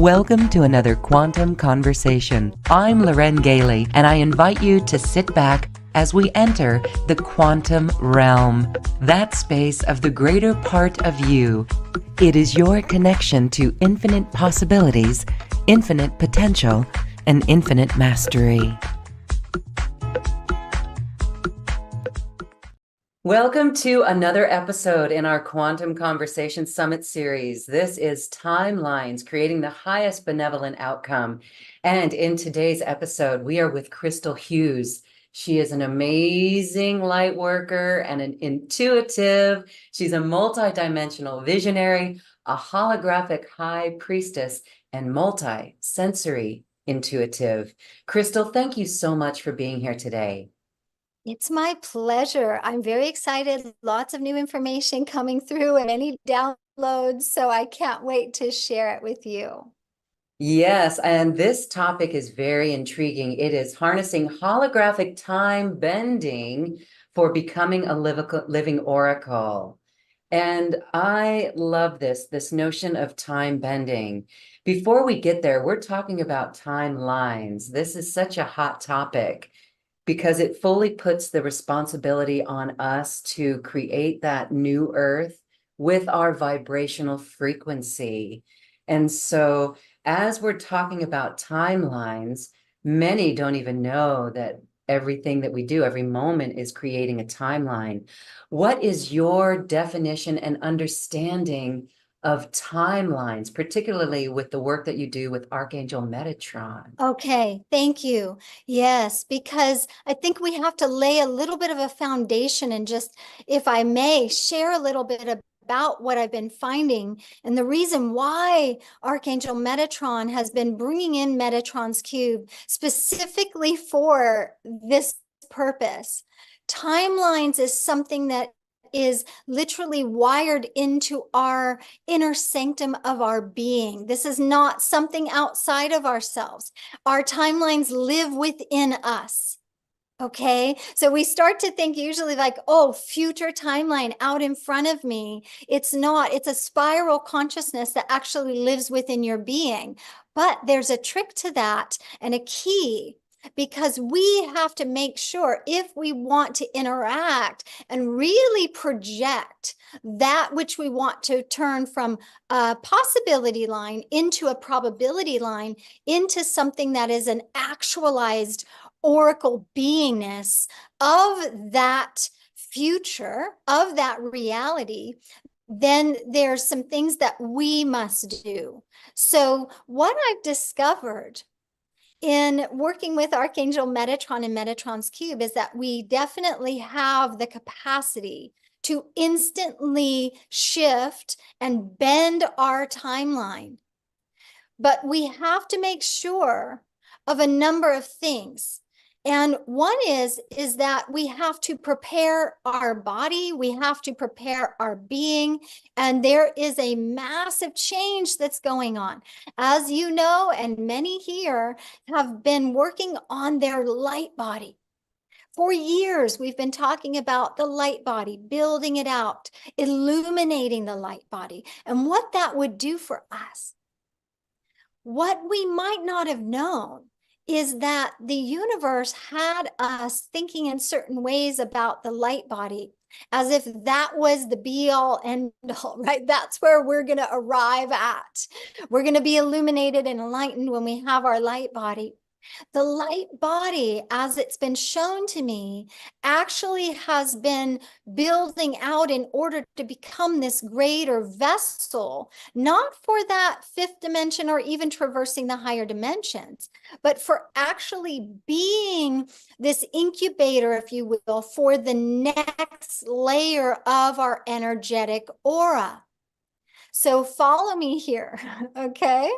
Welcome to another Quantum Conversation. I'm Loren Gailey, and I invite you to sit back as we enter the quantum realm, that space of the greater part of you. It is your connection to infinite possibilities, infinite potential, and infinite mastery. Welcome to another episode in our Quantum Conversation Summit series. This is Timelines, Creating the Highest Benevolent Outcome. And in today's episode, we are with Christel Hughes. She is an amazing light worker and an intuitive. She's a multidimensional visionary, a holographic high priestess, and multi-sensory intuitive. Christel, thank you so much for being here today. It's my pleasure. I'm very excited. Lots of new information coming through and many downloads, so I can't wait to share it with you. Yes, and this topic is very intriguing. It is harnessing holographic time bending for becoming a living oracle. And I love this notion of time bending. Before we get there, we're talking about timelines. This is such a hot topic, because it fully puts the responsibility on us to create that new earth with our vibrational frequency. And so as we're talking about timelines, many don't even know that everything that we do, every moment, is creating a timeline. What is your definition and understanding of timelines, particularly with the work that you do with Archangel Metatron? Okay, thank you. Yes, because I think we have to lay a little bit of a foundation and just, if I may, share a little bit about what I've been finding and the reason why Archangel Metatron has been bringing in Metatron's cube specifically for this purpose. Timelines is something that is literally wired into our inner sanctum of our being. This is not something outside of ourselves. Our timelines live within us. Okay, so we start to think usually like, oh, future timeline out in front of me. It's not, it's a spiral consciousness that actually lives within your being. But there's a trick to that and a key, because we have to make sure if we want to interact and really project that which we want to turn from a possibility line into a probability line into something that is an actualized oracle beingness of that future, of that reality, then there's some things that we must do. So what I've discovered in working with Archangel Metatron and Metatron's cube is that we definitely have the capacity to instantly shift and bend our timeline. But we have to make sure of a number of things. And one is that we have to prepare our body, we have to prepare our being, and there is a massive change that's going on. As you know, and many here have been working on their light body. For years, we've been talking about the light body, building it out, illuminating the light body, and what that would do for us. What we might not have known is that the universe had us thinking in certain ways about the light body, as if that was the be all end all, right? That's where we're going to arrive at. We're going to be illuminated and enlightened when we have our light body. The light body, as it's been shown to me, actually has been building out in order to become this greater vessel, not for that fifth dimension or even traversing the higher dimensions, but for actually being this incubator, if you will, for the next layer of our energetic aura. So follow me here, okay?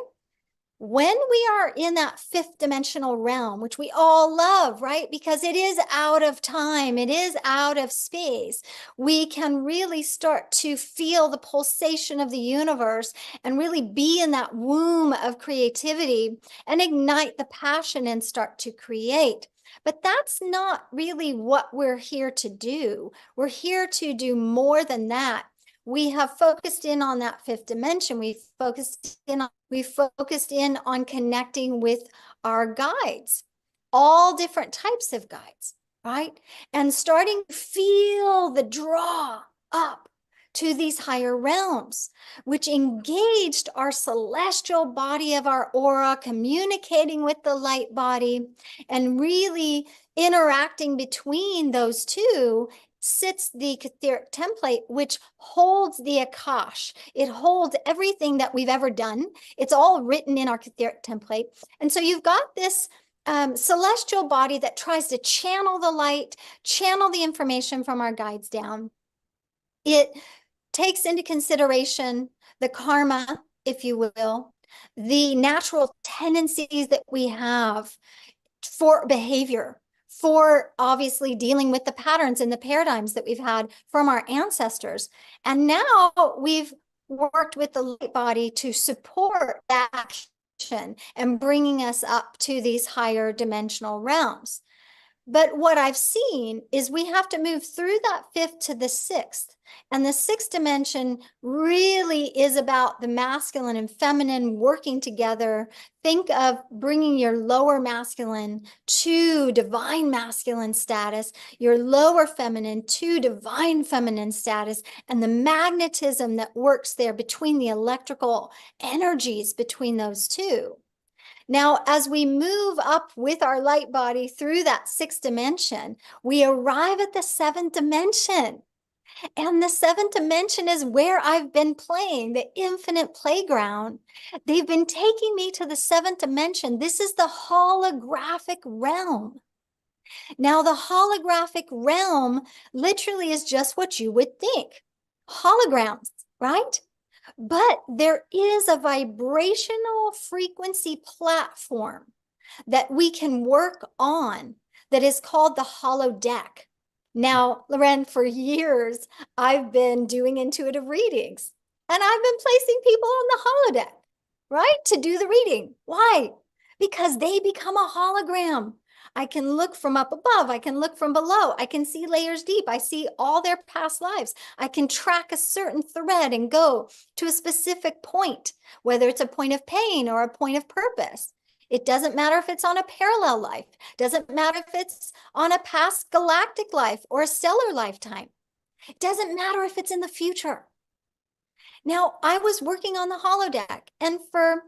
When we are in that fifth dimensional realm, which we all love, right? Because it is out of time, it is out of space, we can really start to feel the pulsation of the universe and really be in that womb of creativity and ignite the passion and start to create. But that's not really what we're here to do. We're here to do more than that. we have focused in on that fifth dimension. We've focused in on connecting with our guides, all different types of guides, right? And starting to feel the draw up to these higher realms, which engaged our celestial body of our aura, communicating with the light body, and really interacting between those two sits the etheric template, which holds the Akash. It holds everything that we've ever done. It's all written in our etheric template. And so you've got this celestial body that tries to channel the light, channel the information from our guides down. It takes into consideration the karma, if you will, the natural tendencies that we have for behavior, for obviously dealing with the patterns and the paradigms that we've had from our ancestors. And now we've worked with the light body to support that action and bringing us up to these higher dimensional realms. But what I've seen is we have to move through that fifth to the sixth. And the sixth dimension really is about the masculine and feminine working together. Think of bringing your lower masculine to divine masculine status, your lower feminine to divine feminine status, and the magnetism that works there between the electrical energies between those two. Now, as we move up with our light body through that sixth dimension, we arrive at the seventh dimension. And the seventh dimension is where I've been playing, the infinite playground. They've been taking me to the seventh dimension. This is the holographic realm. Now, the holographic realm literally is just what you would think. Holograms, right? But there is a vibrational frequency platform that we can work on that is called the holodeck. Now, Loren, for years, I've been doing intuitive readings, and I've been placing people on the holodeck, right, to do the reading. Why? Because they become a hologram. I can look from up above. I can look from below. I can see layers deep. I see all their past lives. I can track a certain thread and go to a specific point, whether it's a point of pain or a point of purpose. It doesn't matter if it's on a parallel life. Doesn't matter if it's on a past galactic life or a stellar lifetime. It doesn't matter if it's in the future. Now, I was working on the holodeck, and for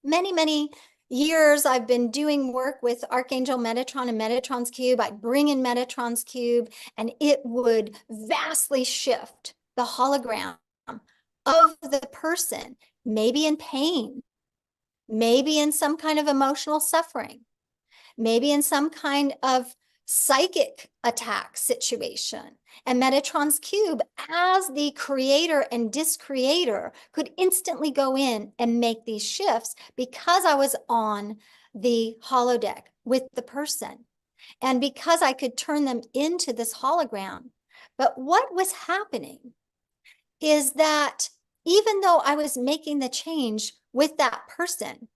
many, many years, I've been doing work with Archangel Metatron and Metatron's cube. I'd bring in Metatron's cube, and it would vastly shift the hologram of the person, maybe in pain, maybe in some kind of emotional suffering, maybe in some kind of psychic attack situation. And Metatron's cube, as the creator and discreator, could instantly go in and make these shifts because I was on the holodeck with the person and because I could turn them into this hologram. But what was happening is that even though I was making the change with that person,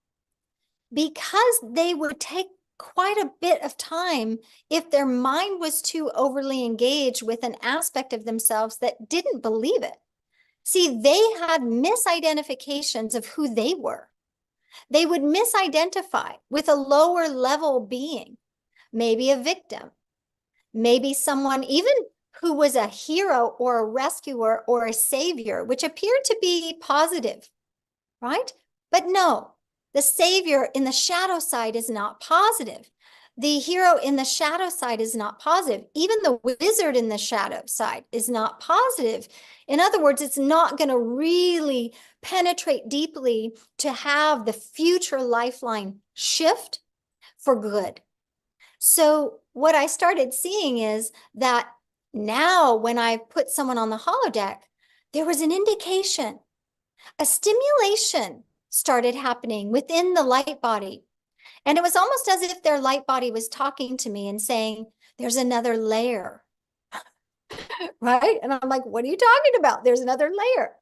because they would take quite a bit of time if their mind was too overly engaged with an aspect of themselves that didn't believe it. See, they had misidentifications of who they were. They would misidentify with a lower level being, maybe a victim, maybe someone even who was a hero or a rescuer or a savior, which appeared to be positive, right? But no, the savior in the shadow side is not positive. The hero in the shadow side is not positive. Even the wizard in the shadow side is not positive. In other words, it's not going to really penetrate deeply to have the future lifeline shift for good. So what I started seeing is that now when I put someone on the holodeck, there was an indication, a stimulation started happening within the light body. And it was almost as if their light body was talking to me and saying, there's another layer, right? And I'm like, what are you talking about? There's another layer.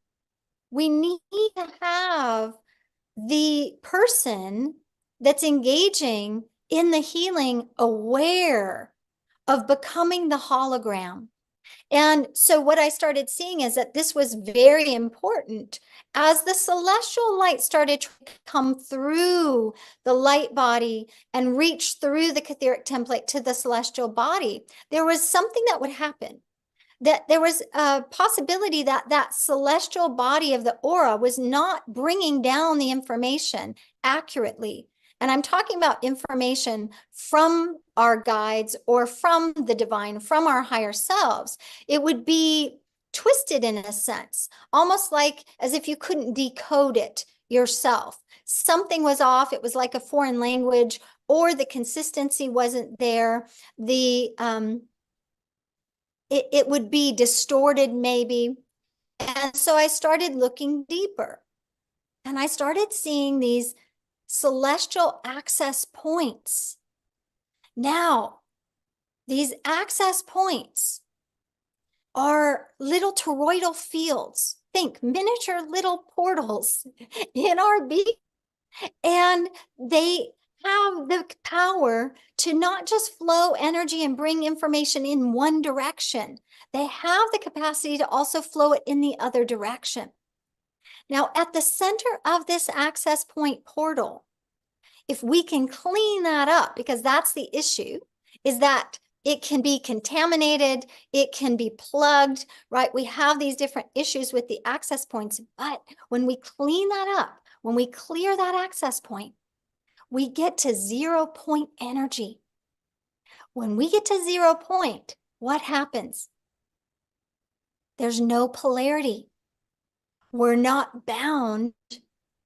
We need to have the person that's engaging in the healing aware of becoming the hologram And so what I started seeing is that this was very important. As the celestial light started to come through the light body and reach through the etheric template to the celestial body, there was something that would happen. That there was a possibility that that celestial body of the aura was not bringing down the information accurately. And I'm talking about information from our guides or from the divine, from our higher selves. It would be twisted in a sense, almost like as if you couldn't decode it yourself. Something was off. It was like a foreign language, or the consistency wasn't there. It would be distorted maybe. And so I started looking deeper, and I started seeing these celestial access points. Now, these access points are little toroidal fields. Think miniature little portals in our being. And they have the power to not just flow energy and bring information in one direction. They have the capacity to also flow it in the other direction. Now, at the center of this access point portal, if we can clean that up, because that's the issue, is that it can be contaminated, it can be plugged, right? We have these different issues with the access points, but when we clean that up, when we clear that access point, we get to 0 point energy. When we get to 0 point, what happens? There's no polarity. We're not bound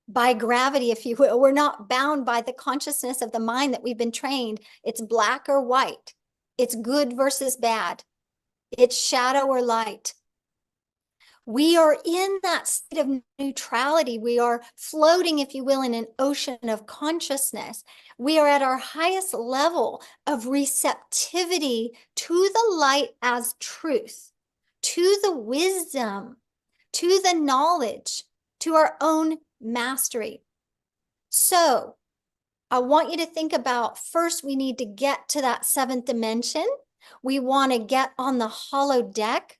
by gravity, if you will. We're not bound by the consciousness of the mind that we've been trained. It's black or white. It's good versus bad. It's shadow or light. We are in that state of neutrality. We are floating, if you will, in an ocean of consciousness. We are at our highest level of receptivity to the light as truth, to the wisdom, to the knowledge, to our own mastery. So I want you to think about, first, we need to get to that 7th dimension. We want to get on the holodeck.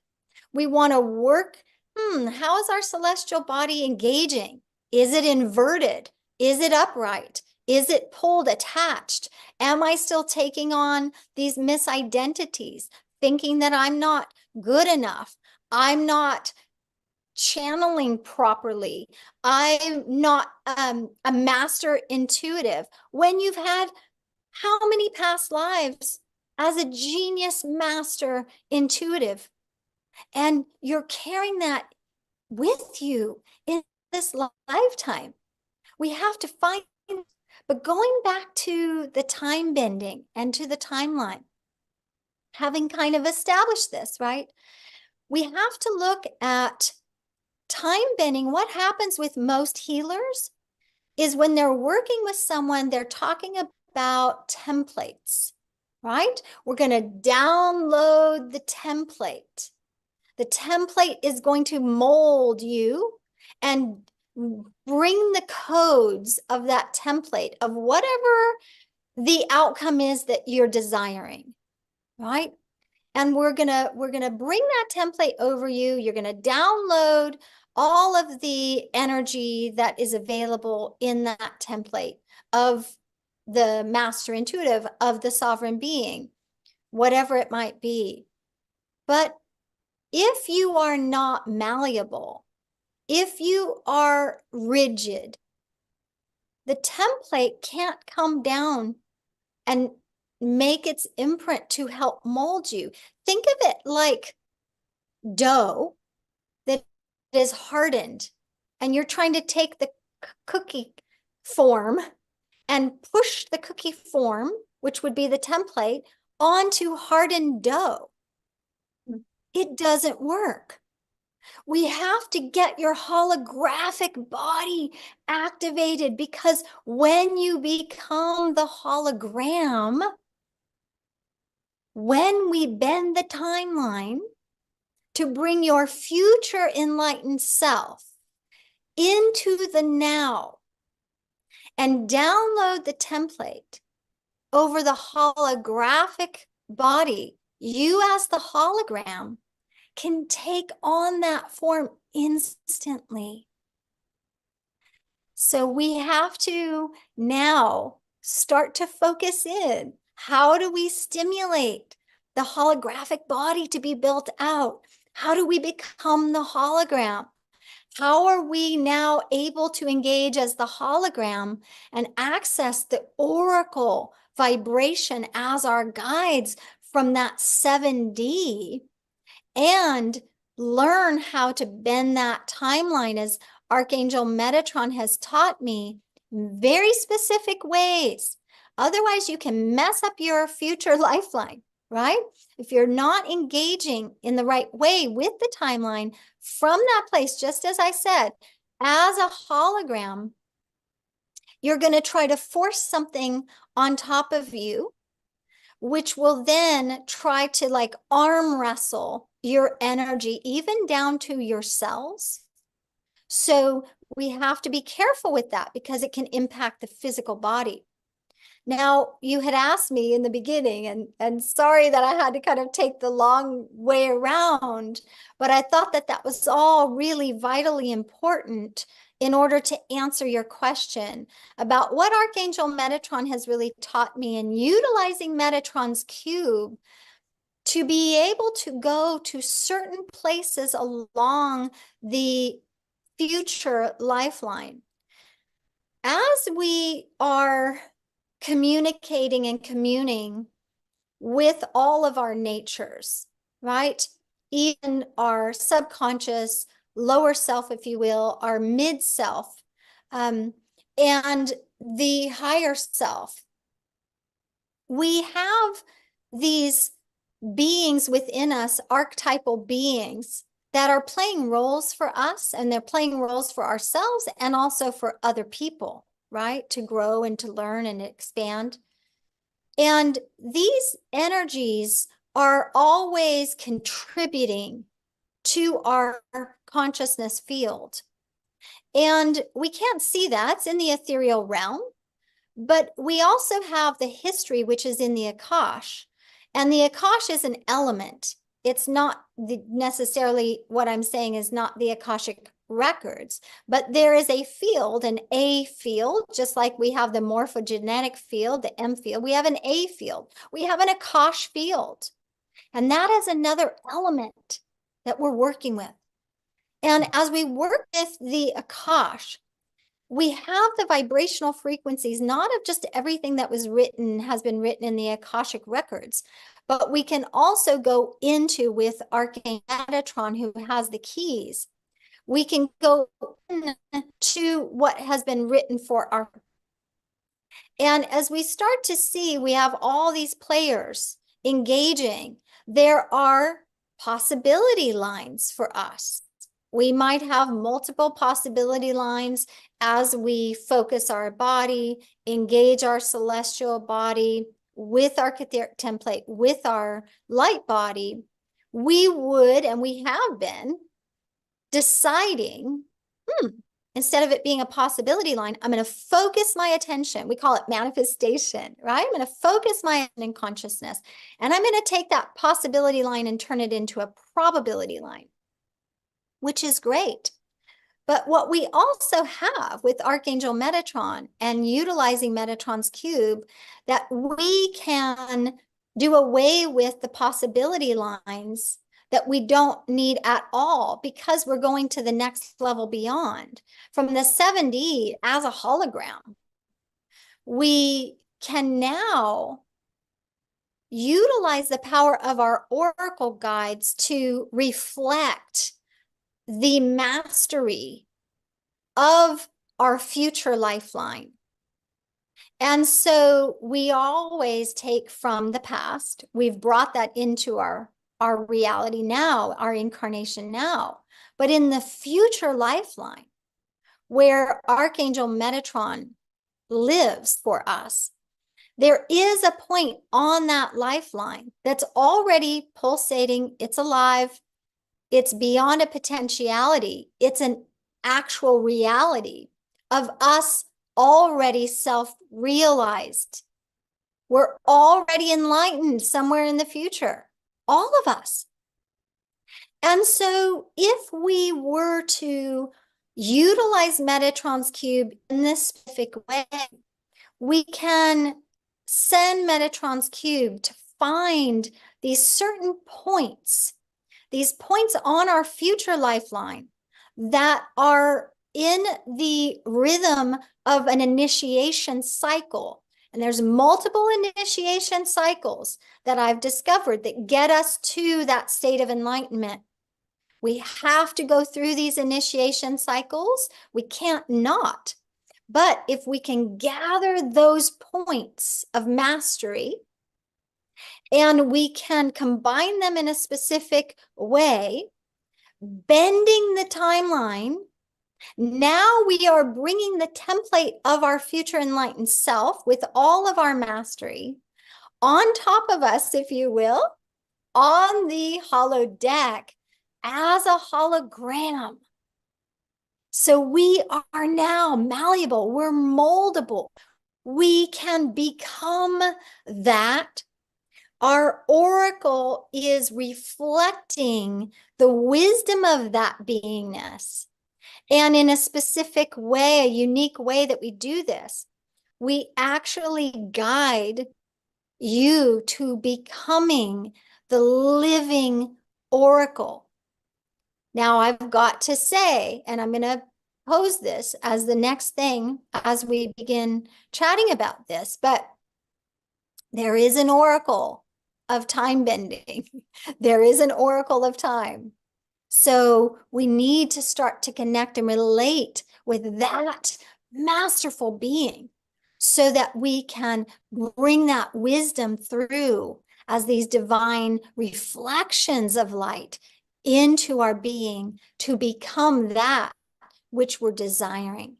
We want to work. How is our celestial body engaging? Is it inverted? Is it upright? Is it pulled, attached? Am I still taking on these misidentities, thinking that I'm not good enough? I'm not channeling properly. I'm not a master intuitive. When you've had how many past lives as a genius master intuitive, and you're carrying that with you in this lifetime. We have to find, but going back to the time bending and to the timeline, having kind of established this, right? We have to look at time bending. What happens with most healers is when they're working with someone, they're talking about templates, right? We're going to download the template. The template is going to mold you and bring the codes of that template of whatever the outcome is that you're desiring, right? And we're gonna bring that template over you. You're gonna download all of the energy that is available in that template of the master intuitive, of the sovereign being, whatever it might be. But if you are not malleable, if you are rigid, the template can't come down and make its imprint to help mold you. Think of it like dough that is hardened, and you're trying to take the cookie form and push the cookie form, which would be the template, onto hardened dough. It doesn't work. We have to get your holographic body activated, because when you become the hologram, when we bend the timeline to bring your future enlightened self into the now and download the template over the holographic body, you as the hologram can take on that form instantly. So we have to now start to focus in. How do we stimulate the holographic body to be built out? How do we become the hologram? How are we now able to engage as the hologram and access the oracle vibration as our guides from that 7D and learn how to bend that timeline, as Archangel Metatron has taught me, very specific ways. Otherwise, you can mess up your future lifeline, right? If you're not engaging in the right way with the timeline from that place, just as I said, as a hologram, you're going to try to force something on top of you, which will then try to like arm wrestle your energy, even down to your cells. So we have to be careful with that because it can impact the physical body. Now, you had asked me in the beginning, and sorry that I had to kind of take the long way around, but I thought that that was all really vitally important in order to answer your question about what Archangel Metatron has really taught me in utilizing Metatron's cube to be able to go to certain places along the future lifeline. As we are communicating and communing with all of our natures, right? Even our subconscious, lower self, if you will, our mid self, and the higher self. We have these beings within us, archetypal beings, that are playing roles for us, and they're playing roles for ourselves and also for other people, right? To grow and to learn and expand. And these energies are always contributing to our consciousness field. And we can't see that, it's in the ethereal realm, but we also have the history, which is in the Akash. And the Akash is an element. It's not necessarily, what I'm saying is not the Akashic records, but there is a field, an A field, just like we have the morphogenetic field, the M field. We have an A field. We have an Akash field. And that is another element that we're working with. And as we work with the Akash, we have the vibrational frequencies, not of just everything that was written, has been written in the Akashic records, but we can also go into, with Archangel Metatron, who has the keys, we can go to what has been written for our. And as we start to see, we have all these players engaging. There are possibility lines for us. We might have multiple possibility lines as we focus our body, engage our celestial body with our etheric template, with our light body. We would, and we have been, deciding, instead of it being a possibility line, I'm going to focus my attention. We call it manifestation, right? I'm going to focus my in consciousness, and I'm going to take that possibility line and turn it into a probability line, which is great. But what we also have with Archangel Metatron and utilizing Metatron's cube, that we can do away with the possibility lines that we don't need at all, because we're going to the next level beyond. From the 7D as a hologram, we can now utilize the power of our oracle guides to reflect the mastery of our future lifeline. And so we always take from the past. We've brought that into our reality now, our incarnation now. But in the future lifeline, where Archangel Metatron lives for us, there is a point on that lifeline that's already pulsating. It's alive. It's beyond a potentiality. It's an actual reality of us already self-realized. We're already enlightened somewhere in the future, all of us. And so if we were to utilize Metatron's cube in this specific way, we can send Metatron's cube to find these certain points, these points on our future lifeline that are in the rhythm of an initiation cycle. And there's multiple initiation cycles that I've discovered that get us to that state of enlightenment. We have to go through these initiation cycles. We can't not. But if we can gather those points of mastery and we can combine them in a specific way, bending the timeline, now we are bringing the template of our future enlightened self with all of our mastery on top of us, if you will, on the holodeck as a hologram. So we are now malleable, we're moldable, we can become that. Our oracle is reflecting the wisdom of that beingness. And in a specific way, a unique way that we do this, we actually guide you to becoming the living oracle. Now, I've got to say, and I'm going to pose this as the next thing as we begin chatting about this, but there is an oracle of time bending. There is an oracle of time. So we need to start to connect and relate with that masterful being so that we can bring that wisdom through as these divine reflections of light into our being to become that which we're desiring.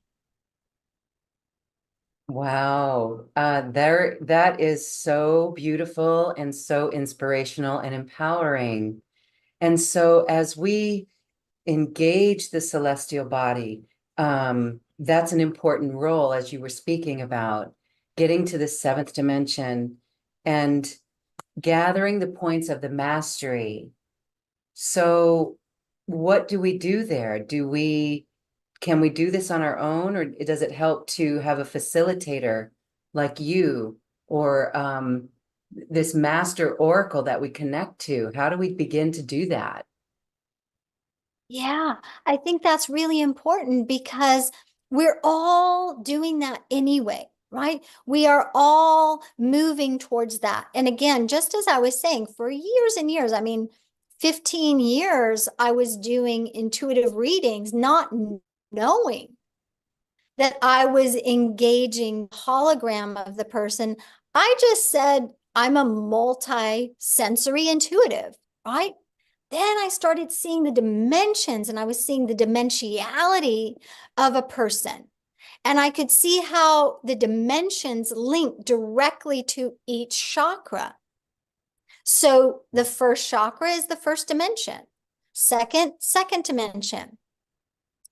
Wow, that is so beautiful and so inspirational and empowering. And so as we engage the celestial body, that's an important role, as you were speaking about, getting to the seventh dimension and gathering the points of the mastery. So what do we do there? Can we do this on our own, or does it help to have a facilitator like you, or this master oracle that we connect to? How do we begin to do that? Yeah, I think that's really important because we're all doing that anyway, right? We are all moving towards that. And again, just as I was saying, for years and years, I mean, 15 years, I was doing intuitive readings, not knowing that I was engaging hologram of the person. I just said, I'm a multi-sensory intuitive, right? Then I started seeing the dimensions and I was seeing the dimensionality of a person. And I could see how the dimensions link directly to each chakra. So the first chakra is the first dimension. Second dimension.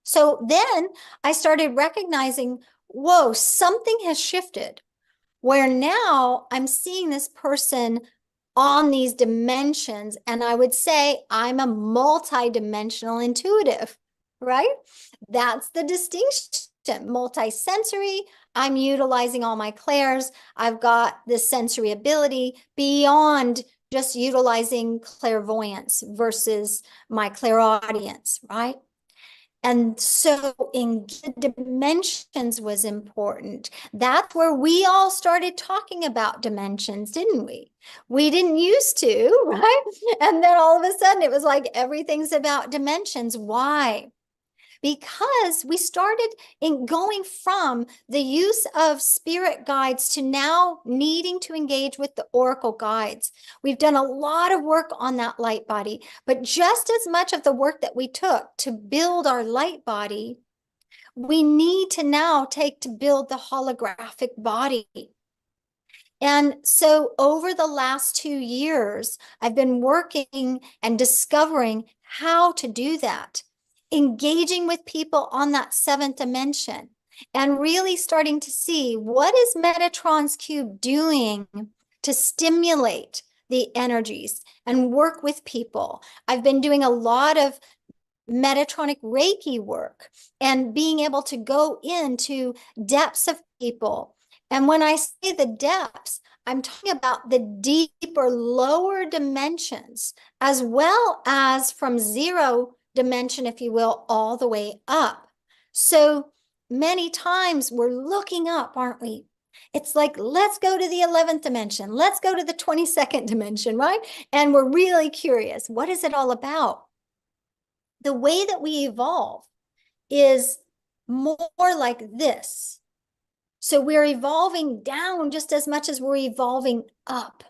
So then I started recognizing, whoa, something has shifted where now I'm seeing this person on these dimensions. And I would say I'm a multi-dimensional intuitive, right? That's the distinction. Multi-sensory, I'm utilizing all my clairs. I've got this sensory ability beyond just utilizing clairvoyance versus my clairaudience, right? And so in dimensions was important. That's where we all started talking about dimensions, didn't we? We didn't used to, right? And then all of a sudden it was like everything's about dimensions. Why? Because we started in going from the use of spirit guides to now needing to engage with the oracle guides. We've done a lot of work on that light body, but just as much of the work that we took to build our light body, we need to now take to build the holographic body. And so over the last 2 years, I've been working and discovering how to do that, engaging with people on that seventh dimension and really starting to see what is Metatron's cube doing to stimulate the energies and work with people. I've been doing a lot of Metatronic Reiki work and being able to go into depths of people. And when I say the depths, I'm talking about the deeper, lower dimensions, as well as from zero dimension, if you will, all the way up. So many times we're looking up, aren't we? It's like, let's go to the 11th dimension. Let's go to the 22nd dimension, right? And we're really curious. What is it all about? The way that we evolve is more like this. So we're evolving down just as much as we're evolving up.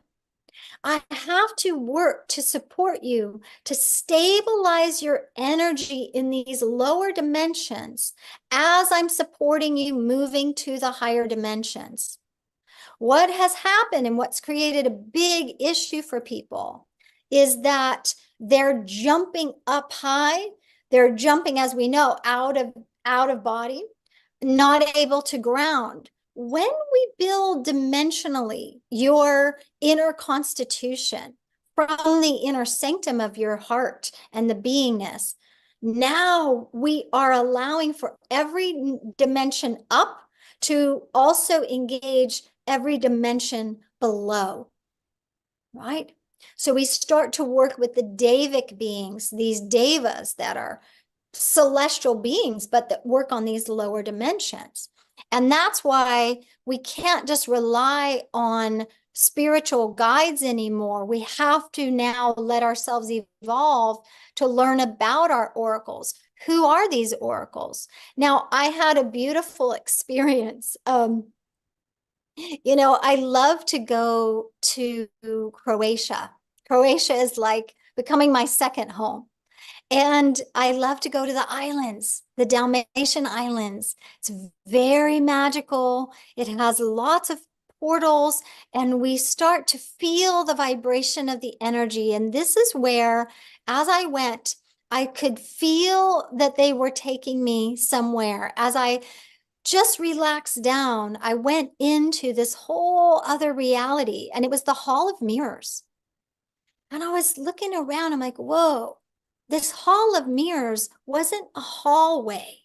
I have to work to support you to stabilize your energy in these lower dimensions as I'm supporting you moving to the higher dimensions. What has happened and what's created a big issue for people is that they're jumping up high. They're jumping, as we know, out of body, not able to ground. When we build dimensionally your inner constitution from the inner sanctum of your heart and the beingness, now we are allowing for every dimension up to also engage every dimension below, right? So we start to work with the Devic beings, these devas that are celestial beings, but that work on these lower dimensions. And that's why we can't just rely on spiritual guides anymore. We have to now let ourselves evolve to learn about our oracles. Who are these oracles? Now, I had a beautiful experience. I love to go to Croatia. Croatia is like becoming my second home. And I love to go to the islands, the Dalmatian Islands. It's very magical. It has lots of portals, and we start to feel the vibration of the energy. And this is where, as I went, I could feel that they were taking me somewhere. As I just relaxed down, I went into this whole other reality, and it was the Hall of Mirrors. And I was looking around, I'm like, whoa. This hall of mirrors wasn't a hallway.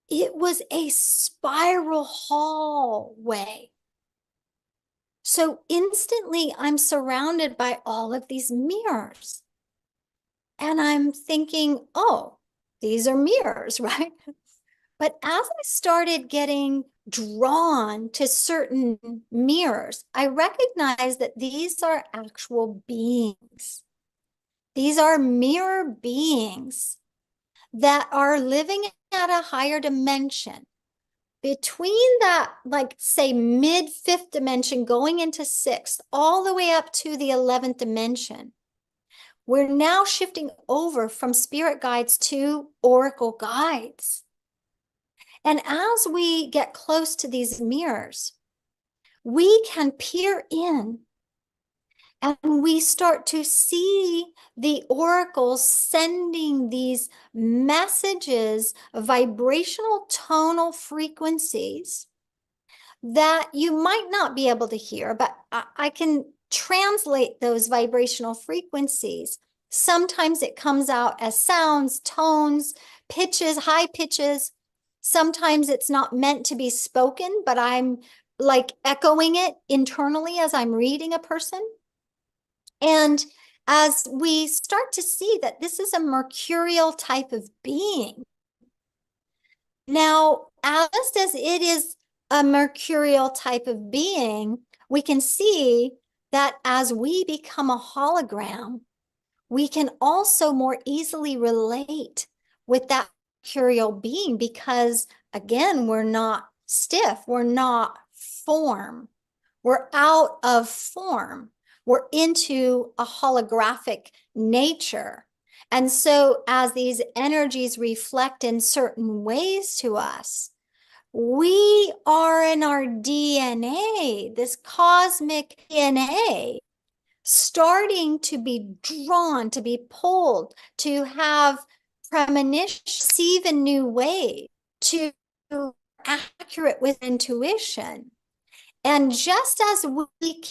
It was a spiral hallway. So instantly I'm surrounded by all of these mirrors. And I'm thinking, oh, these are mirrors, right? But as I started getting drawn to certain mirrors, I recognized that these are actual beings. These are mirror beings that are living at a higher dimension. Between that, like say mid fifth dimension going into sixth, all the way up to the 11th dimension, we're now shifting over from spirit guides to oracle guides. And as we get close to these mirrors, we can peer in and we start to see the oracles sending these messages, vibrational tonal frequencies that you might not be able to hear, but I can translate those vibrational frequencies. Sometimes it comes out as sounds, tones, pitches, high pitches. Sometimes it's not meant to be spoken, but I'm like echoing it internally as I'm reading a person. And as we start to see that this is a mercurial type of being, now, just as it is a mercurial type of being, we can see that as we become a hologram, we can also more easily relate with that mercurial being because, again, we're not stiff, we're not form, we're out of form. We're into a holographic nature. And so as these energies reflect in certain ways to us, we are in our DNA, this cosmic DNA, starting to be drawn, to be pulled, to have premonition, perceive in new ways, to accurate with intuition. And just as we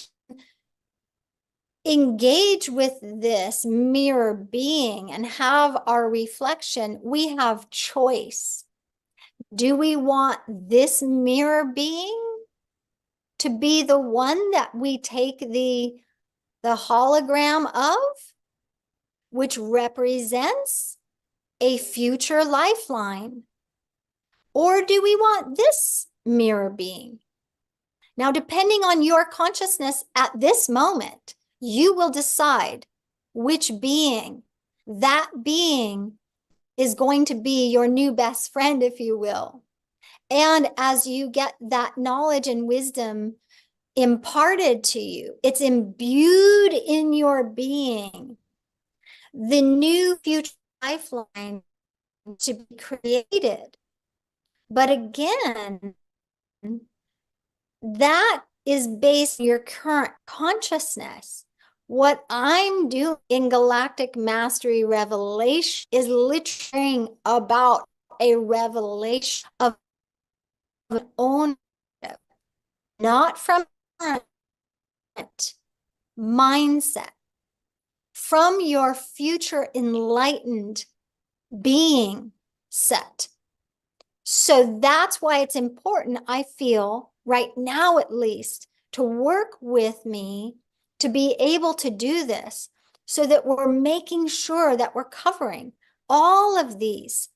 engage with this mirror being and have our reflection, we have choice. Do we want this mirror being to be the one that we take the hologram of, which represents a future lifeline? Or do we want this mirror being? Now, depending on your consciousness at this moment, you will decide which being. That being is going to be your new best friend, if you will. And as you get that knowledge and wisdom imparted to you, it's imbued in your being, the new future lifeline to be created. But again, that is based on your current consciousness. What I'm doing in Galactic Mastery Revelation is literally about a revelation of an ownership, not from mindset, from your future enlightened being set. So that's why it's important, I feel, right now at least, to work with me to be able to do this so that we're making sure that we're covering all of these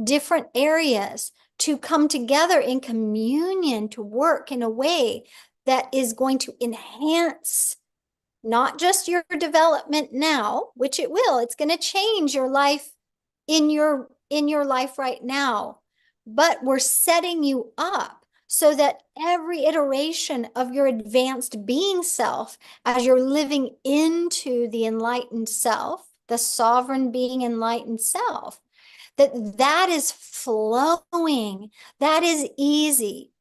different areas to come together in communion to work in a way that is going to enhance not just your development now, which it will, it's going to change your life in your life right now, but we're setting you up so that every iteration of your advanced being self, as you're living into the enlightened self, the sovereign being enlightened self, that is flowing, that is easy.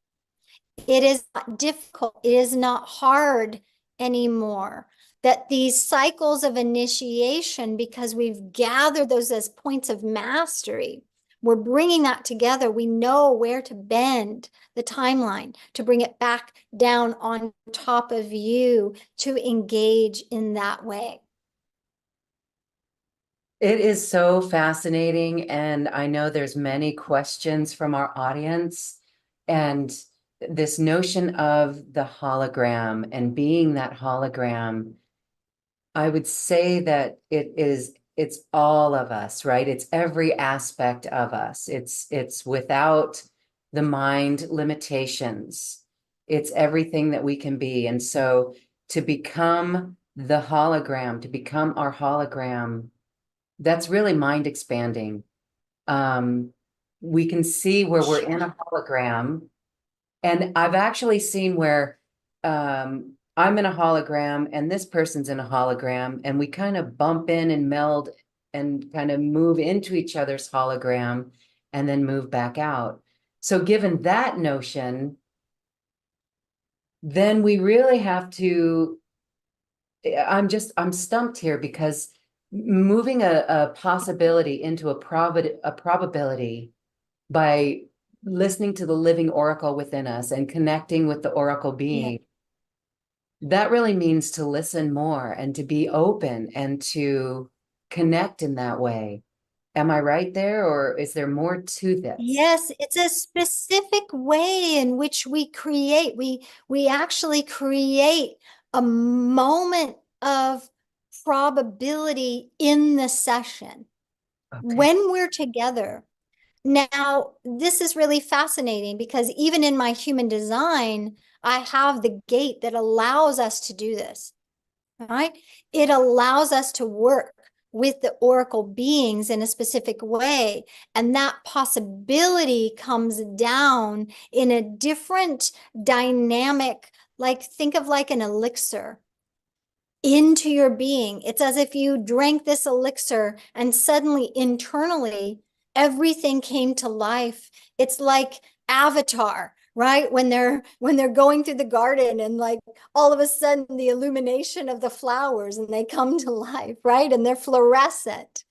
It is not difficult. It is not hard anymore. That these cycles of initiation, because we've gathered those as points of mastery, we're bringing that together. We know where to bend the timeline to bring it back down on top of you to engage in that way. It is so fascinating, and I know there's many questions from our audience, and this notion of the hologram and being that hologram, I would say that it's all of us, right? It's every aspect of us. It's without the mind limitations. It's everything that we can be. And so to become the hologram, to become our hologram, that's really mind expanding. We can see where we're in a hologram. And I've actually seen where I'm in a hologram and this person's in a hologram, and we kind of bump in and meld and kind of move into each other's hologram and then move back out. So given that notion, then we really have to, I'm stumped here, because moving a possibility into a probability by listening to the living oracle within us and connecting with the oracle being, that really means to listen more and to be open and to connect in that way. Am I right there, or is there more to this? Yes, it's a specific way in which we create. We actually create a moment of probability in the session when we're together. Now, this is really fascinating because even in my human design, I have the gate that allows us to do this. All right. It allows us to work with the oracle beings in a specific way. And that possibility comes down in a different dynamic, like think of like an elixir into your being. It's as if you drank this elixir and suddenly internally everything came to life. It's like Avatar, right? When they're going through the garden and like all of a sudden the illumination of the flowers and they come to life, right? And they're fluorescent.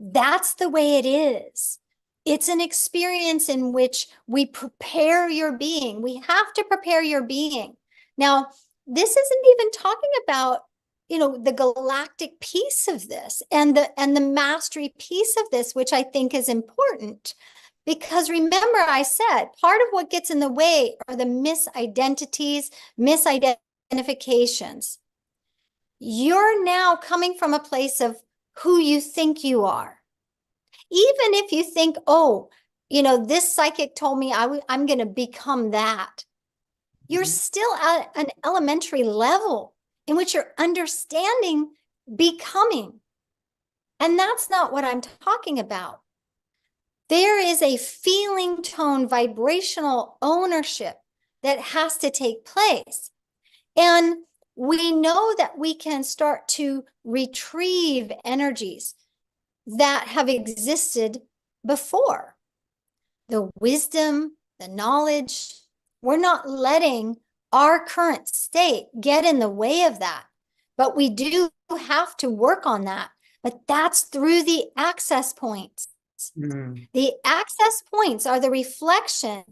That's the way it is. It's an experience in which we prepare your being. We have to prepare your being. Now, this isn't even talking about the galactic piece of this and the mastery piece of this, which I think is important. Because remember, I said part of what gets in the way are the misidentities, misidentifications. You're now coming from a place of who you think you are. Even if you think, oh, this psychic told me I'm going to become that, you're still at an elementary level in which you're understanding becoming. And that's not what I'm talking about. There is a feeling tone, vibrational ownership that has to take place. And we know that we can start to retrieve energies that have existed before. The wisdom, the knowledge, we're not letting our current state get in the way of that. But we do have to work on that. But that's through the access points. The access points are the reflection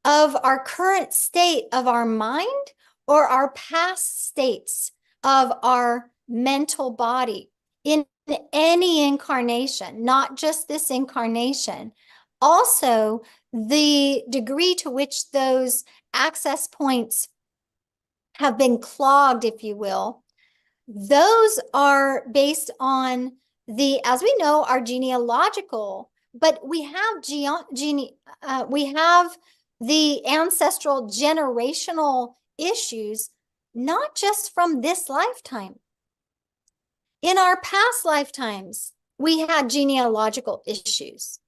of our current state of our mind or our past states of our mental body in any incarnation, not just this incarnation. Also, the degree to which those access points have been clogged, if you will, those are based on as we know, our genealogical, but we have we have the ancestral generational issues, not just from this lifetime. In our past lifetimes, we had genealogical issues,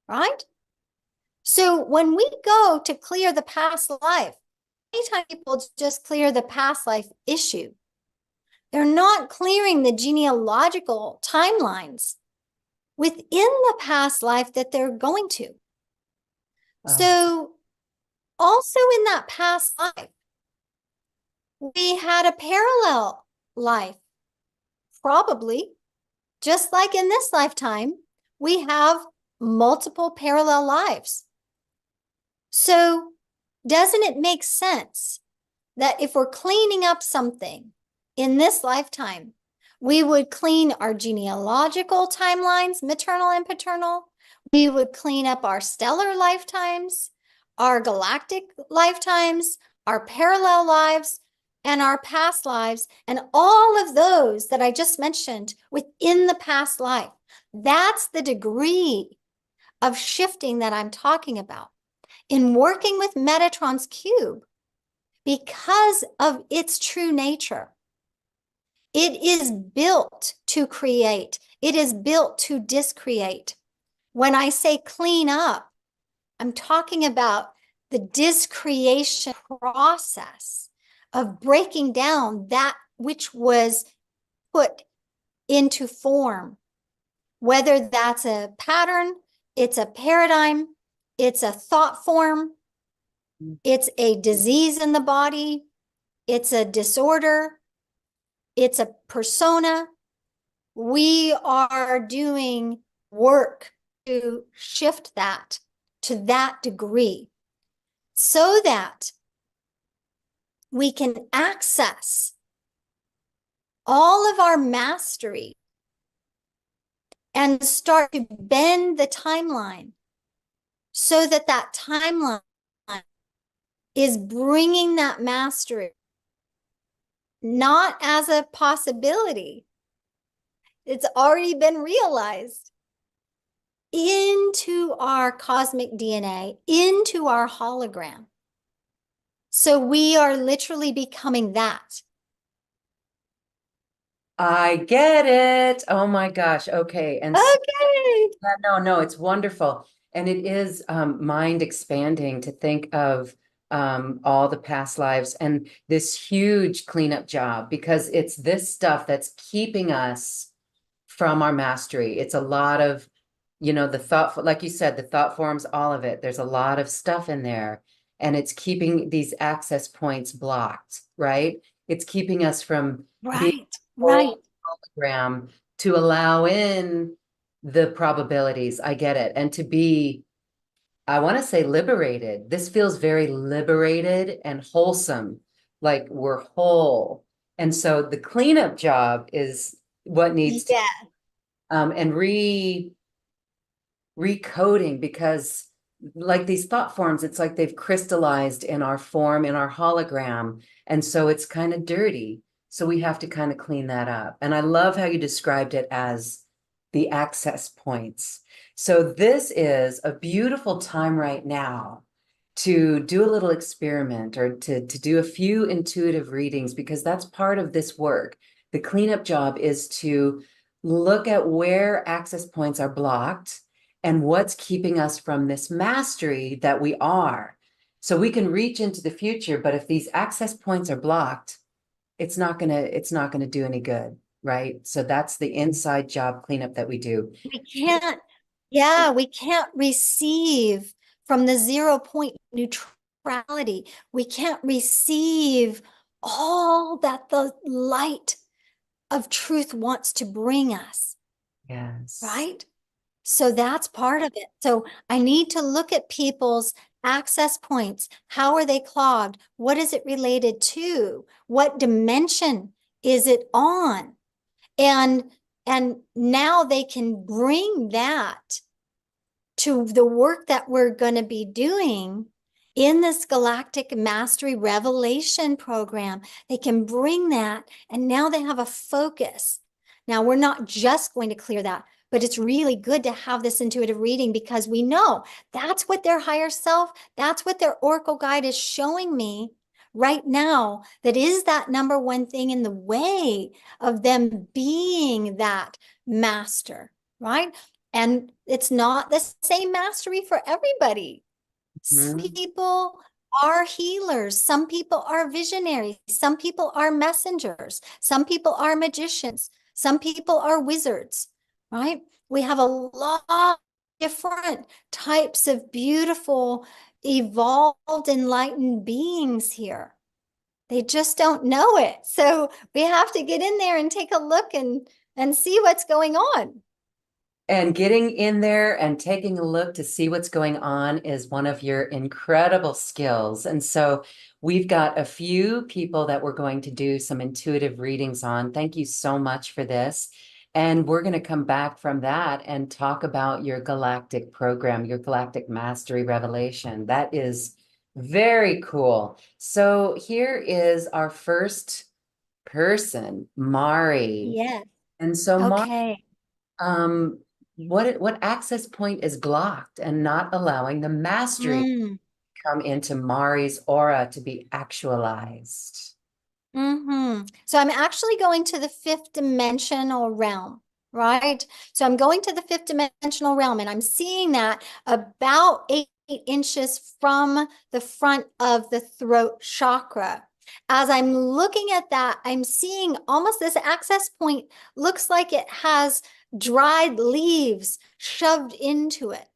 right? So when we go to clear the past life, anytime people just clear the past life issue, they're not clearing the genealogical timelines within the past life that they're going to. So also in that past life, we had a parallel life. Probably, just like in this lifetime, we have multiple parallel lives. So doesn't it make sense that if we're cleaning up something in this lifetime, we would clean our genealogical timelines, maternal and paternal. We would clean up our stellar lifetimes, our galactic lifetimes, our parallel lives, and our past lives, and all of those that I just mentioned within the past life. That's the degree of shifting that I'm talking about. In working with Metatron's cube, because of its true nature, it is built to create. It is built to discreate. When I say clean up, I'm talking about the discreation process of breaking down that which was put into form, whether that's a pattern, it's a paradigm, it's a thought form, it's a disease in the body, it's a disorder, it's a persona. We are doing work to shift that to that degree so that we can access all of our mastery and start to bend the timeline so that that timeline is bringing that mastery not as a possibility. It's already been realized into our cosmic DNA, into our hologram. So we are literally becoming that. I get it. Oh my gosh. Okay. And okay. No, it's wonderful. And it is mind expanding to think of all the past lives and this huge cleanup job, because it's this stuff that's keeping us from our mastery. It's a lot of, the thought, like you said, the thought forms, all of it. There's a lot of stuff in there, and it's keeping these access points blocked, right? It's keeping us from being hologram to allow in the probabilities. I get it. And to be, I want to say, liberated. This feels very liberated and wholesome, like we're whole. And so the cleanup job is what needs to, Yeah. and recoding, because like these thought forms, it's like they've crystallized in our form, in our hologram. And so it's kind of dirty. So we have to kind of clean that up. And I love how you described it as the access points. So this is a beautiful time right now to do a little experiment, or to do a few intuitive readings, because that's part of this work. The cleanup job is to look at where access points are blocked and what's keeping us from this mastery that we are. So we can reach into the future, but if these access points are blocked, it's not gonna do any good, right? So that's the inside job cleanup that we do. We can't, yeah, we can't receive from the 0 point neutrality. We can't receive all that the light of truth wants to bring us, Yes. right? So that's part of it. So I need to look at people's access points. How are they clogged? What is it related to? What dimension is it on? And now they can bring that to the work that we're going to be doing in this Galactic Mastery Revelation program. They can bring that, and now they have a focus. Now, we're not just going to clear that, but it's really good to have this intuitive reading, because we know that's what their higher self, that's what their oracle guide is showing me right now. That is that number one thing in the way of them being that master, right? And it's not the same mastery for everybody. Some Mhm. people are healers. Some people are visionaries. Some people are messengers. Some people are magicians. Some people are wizards, right? We have a lot of different types of beautiful, evolved, enlightened beings here. They just don't know it. So we have to get in there and take a look and see what's going on. And getting in there and taking a look to see what's going on is one of your incredible skills. And so we've got a few people that we're going to do some intuitive readings on. Thank you so much for this. And we're going to come back from that and talk about your galactic program, your Galactic Mastery Revelation. That is very cool. So here is our first person, Mari. Yes. And so Mari, Okay. um, what access point is blocked and not allowing the mastery Mm. come into Mari's aura to be actualized? So I'm actually going to the fifth dimensional realm, right? So I'm going to the fifth dimensional realm, and I'm seeing that about 8 inches from the front of the throat chakra. As I'm looking at that, I'm seeing almost this access point looks like it has dried leaves shoved into it.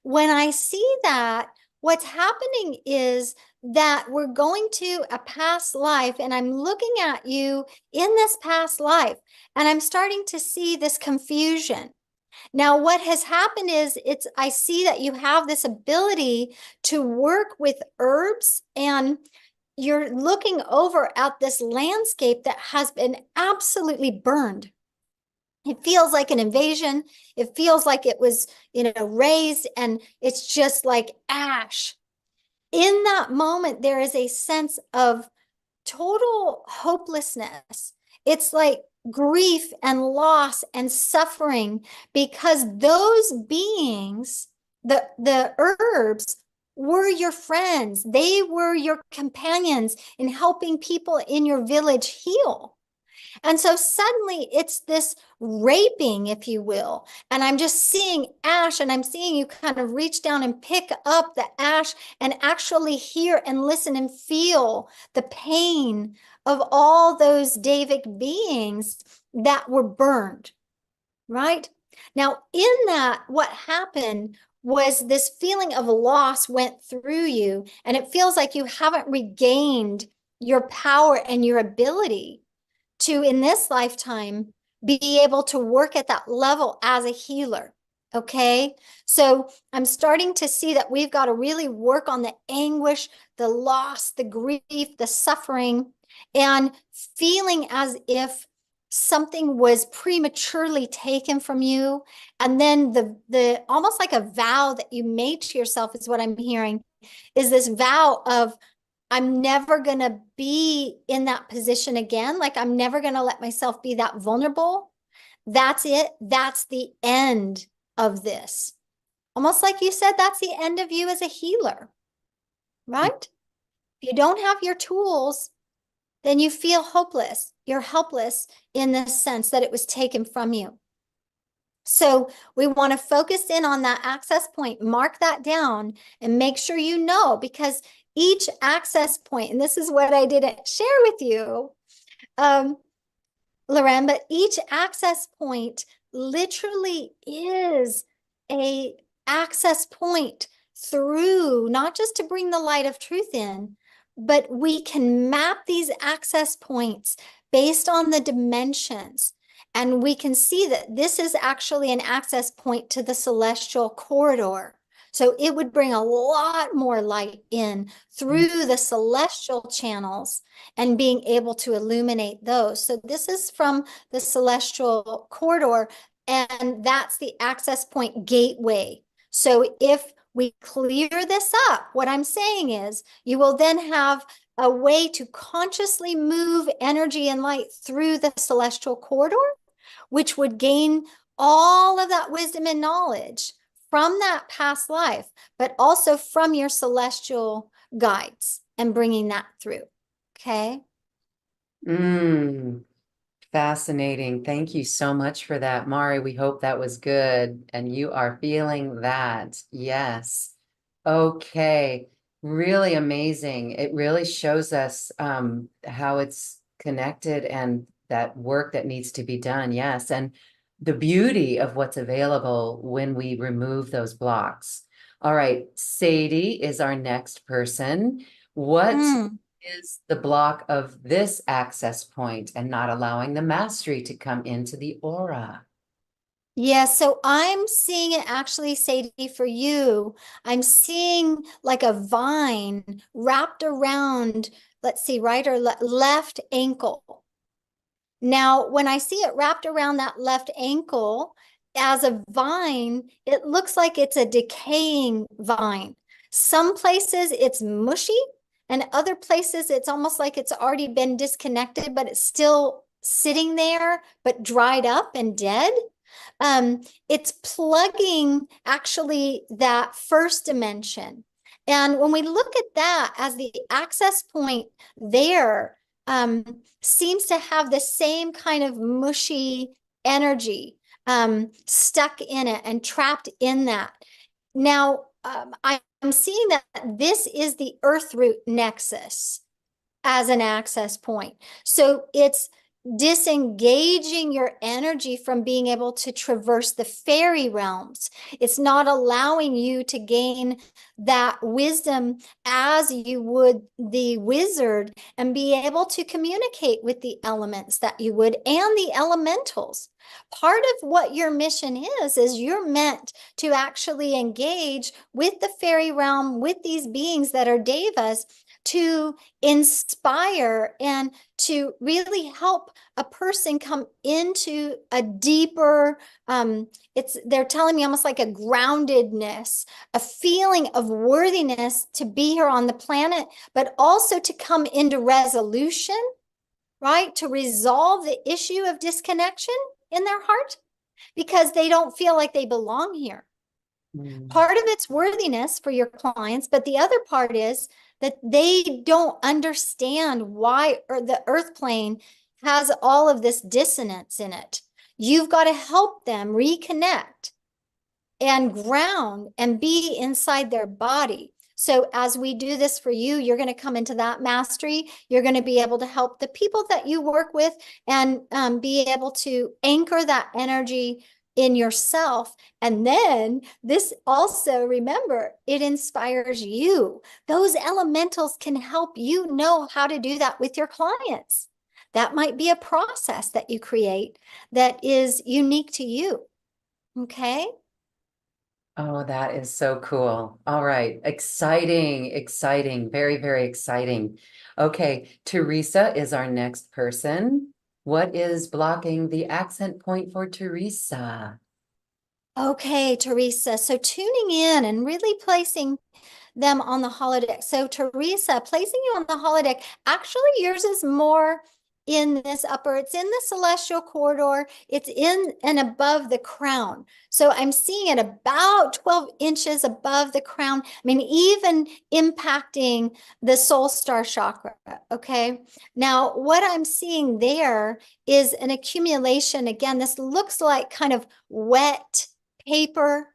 When I see that, what's happening is that we're going to a past life, and I'm looking at you in this past life, and I'm starting to see this confusion. Now, what has happened is I see that you have this ability to work with herbs, and you're looking over at this landscape that has been absolutely burned. It feels like an invasion. It feels like it was, raised, and it's just like ash. In that moment, there is a sense of total hopelessness. It's like grief and loss and suffering, because those beings, the herbs, were your friends. They were your companions in helping people in your village heal. And so suddenly it's this raping, if you will. And I'm just seeing ash, and I'm seeing you kind of reach down and pick up the ash and actually hear and listen and feel the pain of all those Davic beings that were burned, right? Now, in that, what happened was this feeling of loss went through you, and it feels like you haven't regained your power and your ability to, in this lifetime, be able to work at that level as a healer. Okay. So I'm starting to see that we've got to really work on the anguish, the loss, the grief, the suffering. and feeling as if something was prematurely taken from you. And then the almost like a vow that you made to yourself is what I'm hearing, is this vow of, I'm never going to be in that position again. Like, I'm never going to let myself be that vulnerable. That's it. That's the end of this. Almost like you said, that's the end of you as a healer, right? If you don't have your tools, then you feel hopeless. You're helpless in the sense that it was taken from you. So we want to focus in on that access point, mark that down, and make sure you know, because each access point, and this is what I didn't share with you, Loren, but each access point literally is a access point through, not just to bring the light of truth in, but we can map these access points based on the dimensions. And we can see that this is actually an access point to the celestial corridor. So it would bring a lot more light in through the celestial channels and being able to illuminate those. So this is from the celestial corridor, and that's the access point gateway. So if we clear this up, what I'm saying is you will then have a way to consciously move energy and light through the celestial corridor, which would gain all of that wisdom and knowledge from that past life, but also from your celestial guides and bringing that through. Okay. Fascinating. Thank you so much for that, Mari. We hope that was good and you are feeling that. Yes. Okay. Really amazing. It really shows us how it's connected and that work that needs to be done. Yes. And the beauty of what's available when we remove those blocks. All right. Sadie is our next person. What is the block of this access point and not allowing the mastery to come into the aura? Yeah, so I'm seeing it actually, Sadie, for you. I'm seeing like a vine wrapped around, let's see, right or left ankle. Now, when I see it wrapped around that left ankle as a vine, it looks like it's a decaying vine. Some places it's mushy, and other places it's almost like it's already been disconnected, but it's still sitting there, but dried up and dead. It's plugging actually that first dimension. And when we look at that as the access point there, seems to have the same kind of mushy energy stuck in it and trapped in that. Now, I'm seeing that this is the earth root nexus as an access point. So it's disengaging your energy from being able to traverse the fairy realms. It's not allowing you to gain that wisdom as you would the wizard and be able to communicate with the elements that you would and the elementals. Part of what your mission is you're meant to actually engage with the fairy realm, with these beings that are devas, to inspire and to really help a person come into a deeper, they're telling me almost like a groundedness, a feeling of worthiness to be here on the planet, but also to come into resolution, right? To resolve the issue of disconnection in their heart because they don't feel like they belong here. Part of it's worthiness for your clients, but the other part is that they don't understand why the earth plane has all of this dissonance in it. You've got to help them reconnect and ground and be inside their body. So as we do this for you, you're going to come into that mastery. You're going to be able to help the people that you work with and be able to anchor that energy in yourself. And then this also, remember, it inspires you. Those elementals can help you know how to do that with your clients. That might be a process that you create that is unique to you. Okay? Oh, that is so cool. All right. Exciting, exciting, very, very exciting. Okay, Teresa is our next person. What is blocking the accent point for Teresa? Okay, Teresa. So tuning in and really placing them on the holodeck. So Teresa, placing you on the holodeck, actually yours is more in this upper, it's in the celestial corridor, it's in and above the crown. So I'm seeing it about 12 inches above the crown. I mean, even impacting the soul star chakra. Okay. Now, what I'm seeing there is an accumulation. Again, this looks like kind of wet paper.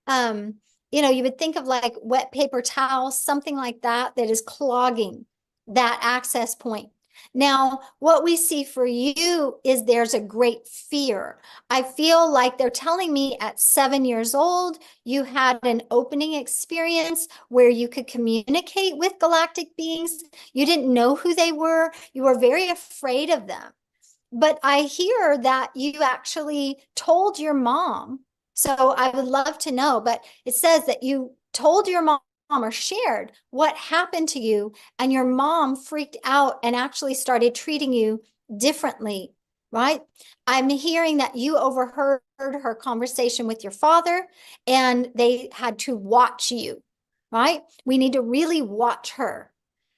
You would think of like wet paper towels, something like that, that is clogging that access point. Now, what we see for you is there's a great fear. I feel like they're telling me at 7 years old, you had an opening experience where you could communicate with galactic beings. You didn't know who they were. You were very afraid of them. But I hear that you actually told your mom. So I would love to know, but it says that you told your mom or shared what happened to you, and your mom freaked out and actually started treating you differently, right? I'm hearing that you overheard her conversation with your father and they had to watch you, right? We need to really watch her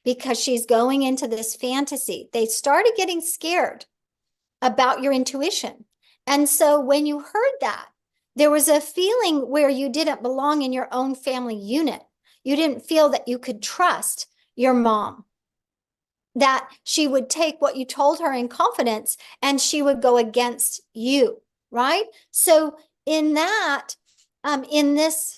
because she's going into this fantasy. They started getting scared about your intuition. And so when you heard that, there was a feeling where you didn't belong in your own family unit. You didn't feel that you could trust your mom, that she would take what you told her in confidence and she would go against you, right? So in that, in this,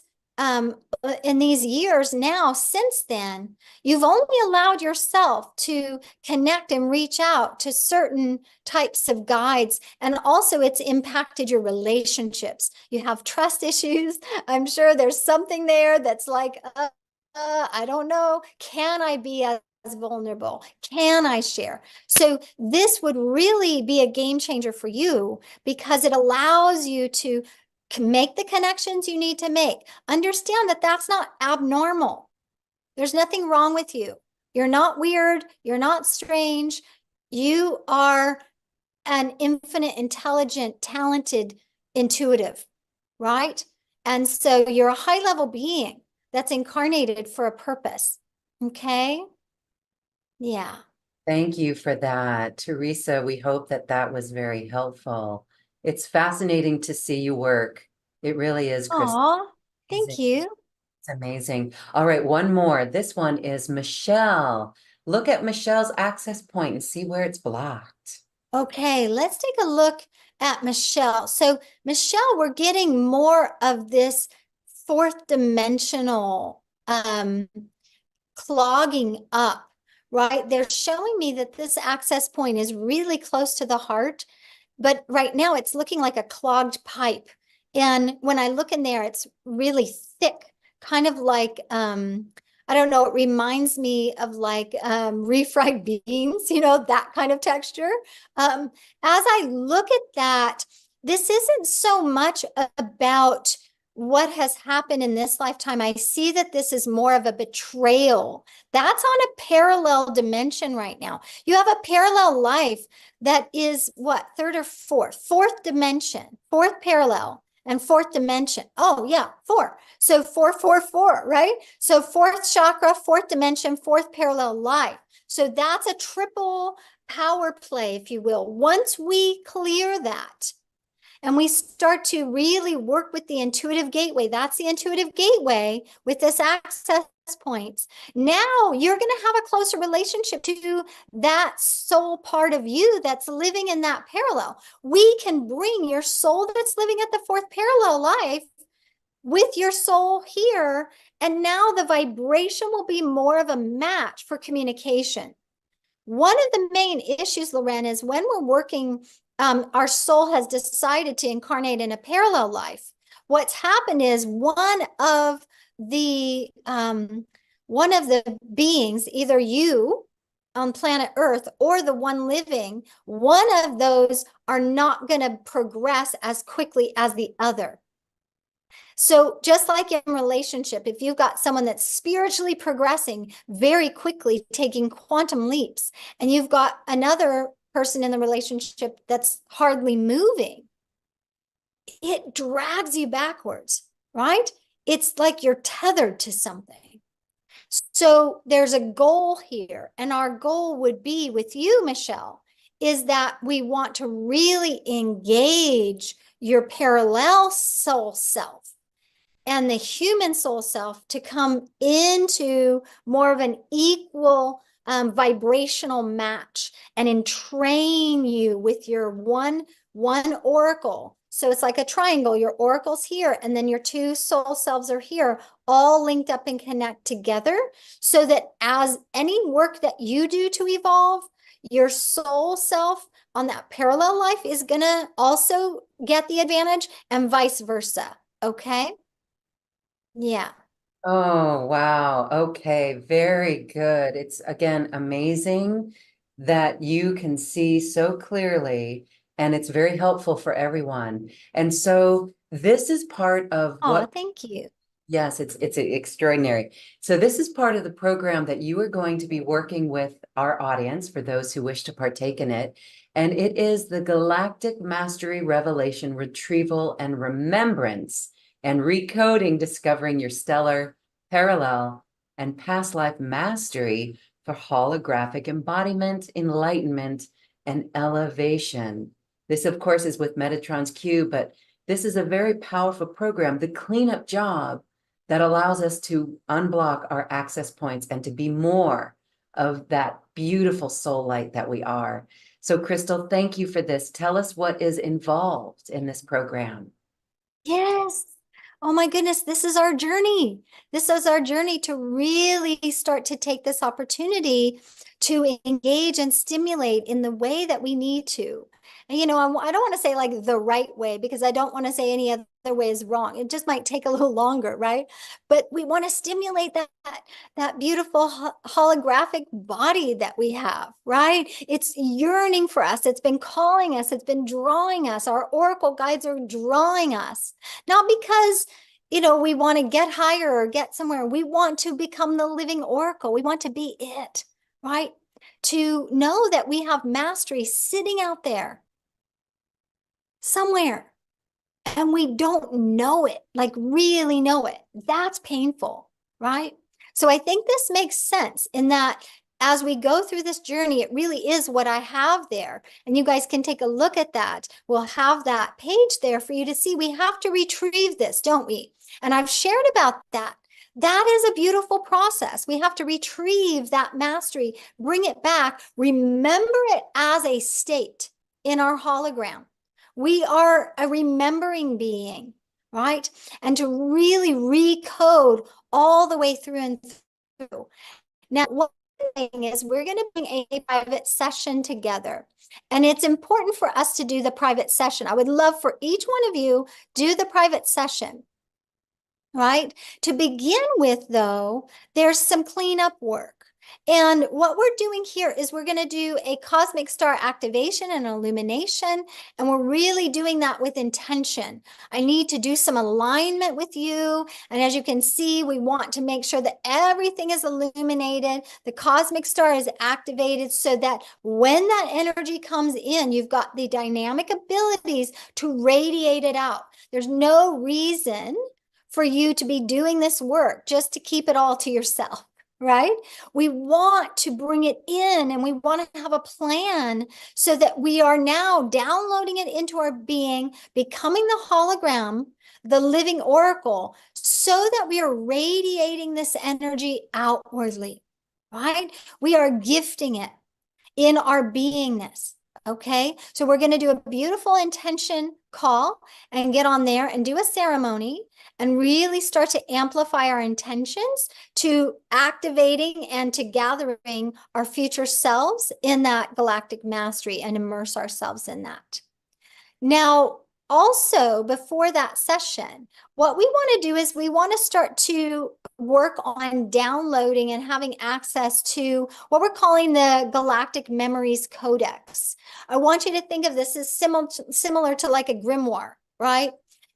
in these years now since then, you've only allowed yourself to connect and reach out to certain types of guides, and also it's impacted your relationships. You have trust issues. I'm sure there's something there that's like, I don't know, can I be as vulnerable? Can I share? So this would really be a game changer for you because it allows you to make the connections you need to make. Understand that that's not abnormal. There's nothing wrong with you. You're not weird. You're not strange. You are an infinite, intelligent, talented, intuitive, right? And so you're a high level being that's incarnated for a purpose. Okay. Yeah. Thank you for that, Teresa. We hope that that was very helpful. It's fascinating to see you work. It really is, Chris. Aw, thank Amazing. you. It's amazing. All right, one more. This one is Michelle. Look at Michelle's access point and see where it's blocked. Okay, let's take a look at Michelle. So, Michelle, we're getting more of this fourth dimensional clogging up, right? They're showing me that this access point is really close to the heart, but right now it's looking like a clogged pipe. And when I look in there, it's really thick, kind of like, I don't know, it reminds me of like refried beans, that kind of texture. As I look at that, this isn't so much about what has happened in this lifetime. I see that this is more of a betrayal. That's on a parallel dimension right now. You have a parallel life that is what, third or fourth dimension, fourth parallel and fourth dimension. Oh yeah, four. So 444, right? So fourth chakra, fourth dimension, fourth parallel life. So that's a triple power play, if you will. Once we clear that, and we start to really work with the intuitive gateway. That's the intuitive gateway with this access points. Now you're going to have a closer relationship to that soul part of you that's living in that parallel. We can bring your soul that's living at the fourth parallel life with your soul here. And now the vibration will be more of a match for communication. One of the main issues, Loren, is when we're working, our soul has decided to incarnate in a parallel life. What's happened is the one of the beings, either you on planet Earth or the one living, one of those are not going to progress as quickly as the other. So just like in relationship, if you've got someone that's spiritually progressing very quickly, taking quantum leaps, and you've got another person in the relationship that's hardly moving, it drags you backwards, right? It's like you're tethered to something. So there's a goal here, and our goal would be with you, Michelle, is that we want to really engage your parallel soul self and the human soul self to come into more of an equal vibrational match and entrain you with your one oracle. So it's like a triangle. Your oracle's here, and then your two soul selves are here, all linked up and connect together, so that as any work that you do to evolve, your soul self on that parallel life is going to also get the advantage, and vice versa. Okay. Yeah. Oh, wow. Okay, very good. It's again amazing that you can see so clearly, and it's very helpful for everyone. And so this is part of Oh, what, thank you. yes, it's extraordinary. So this is part of the program that you are going to be working with our audience for those who wish to partake in it. And it is the Galactic Mastery Revelation Retrieval and Remembrance and Recoding, Discovering Your Stellar, Parallel, and Past Life Mastery for Holographic Embodiment, Enlightenment, and Elevation. This, of course, is with Metatron's Q, but this is a very powerful program, the cleanup job that allows us to unblock our access points and to be more of that beautiful soul light that we are. So, Christel, thank you for this. Tell us what is involved in this program. Yes. Oh my goodness, this is our journey. This is our journey to really start to take this opportunity to engage and stimulate in the way that we need to. And, I don't want to say like the right way, because I don't want to say any other way is wrong. It just might take a little longer, right? But we want to stimulate that beautiful holographic body that we have, right? It's yearning for us. It's been calling us. It's been drawing us. Our oracle guides are drawing us, not because we want to get higher or get somewhere. We want to become the living oracle. We want to be it, right? To know that we have mastery sitting out there somewhere, and we don't know it, like really know it. That's painful, right? So I think this makes sense in that as we go through this journey, it really is what I have there. And you guys can take a look at that. We'll have that page there for you to see. We have to retrieve this, don't we? And I've shared about that. That is a beautiful process. We have to retrieve that mastery, bring it back, remember it as a state in our hologram. We are a remembering being, right? And to really recode all the way through and through. Now, what thing is we're going to bring a private session together, and it's important for us to do the private session. I would love for each one of you do the private session, right? To begin with, though, there's some cleanup work. And what we're doing here is we're going to do a cosmic star activation and illumination, and we're really doing that with intention. I need to do some alignment with you. And as you can see, we want to make sure that everything is illuminated. The cosmic star is activated so that when that energy comes in, you've got the dynamic abilities to radiate it out. There's no reason for you to be doing this work just to keep it all to yourself, right? We want to bring it in, and we want to have a plan so that we are now downloading it into our being, becoming the hologram, the living oracle, so that we are radiating this energy outwardly, right? We are gifting it in our beingness. Okay, so we're going to do a beautiful intention call and get on there and do a ceremony and really start to amplify our intentions to activating and to gathering our future selves in that galactic mastery and immerse ourselves in that. Now, also before that session, what we want to do is we want to start to work on downloading and having access to what we're calling the Galactic Memories Codex. I want you to think of this as similar to like a grimoire, right?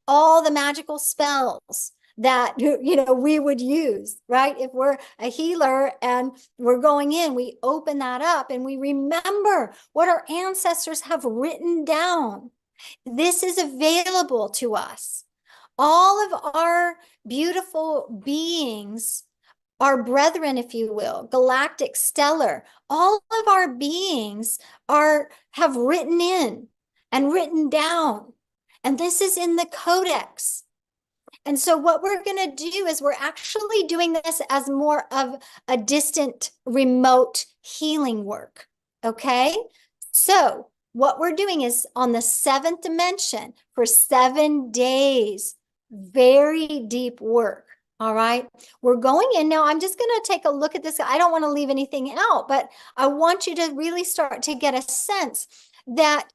all the magical spells that we would use, right? If we're a healer and we're going in, we open that up and we remember what our ancestors have written down. This is available to us. All of our beautiful beings, our brethren, if you will, galactic, stellar, all of our beings have written in and written down. And this is in the codex. And so what we're going to do is we're actually doing this as more of a distant, remote healing work. Okay? So what we're doing is on the 7th dimension for 7 days, very deep work. All right. We're going in now. I'm just going to take a look at this. I don't want to leave anything out, but I want you to really start to get a sense that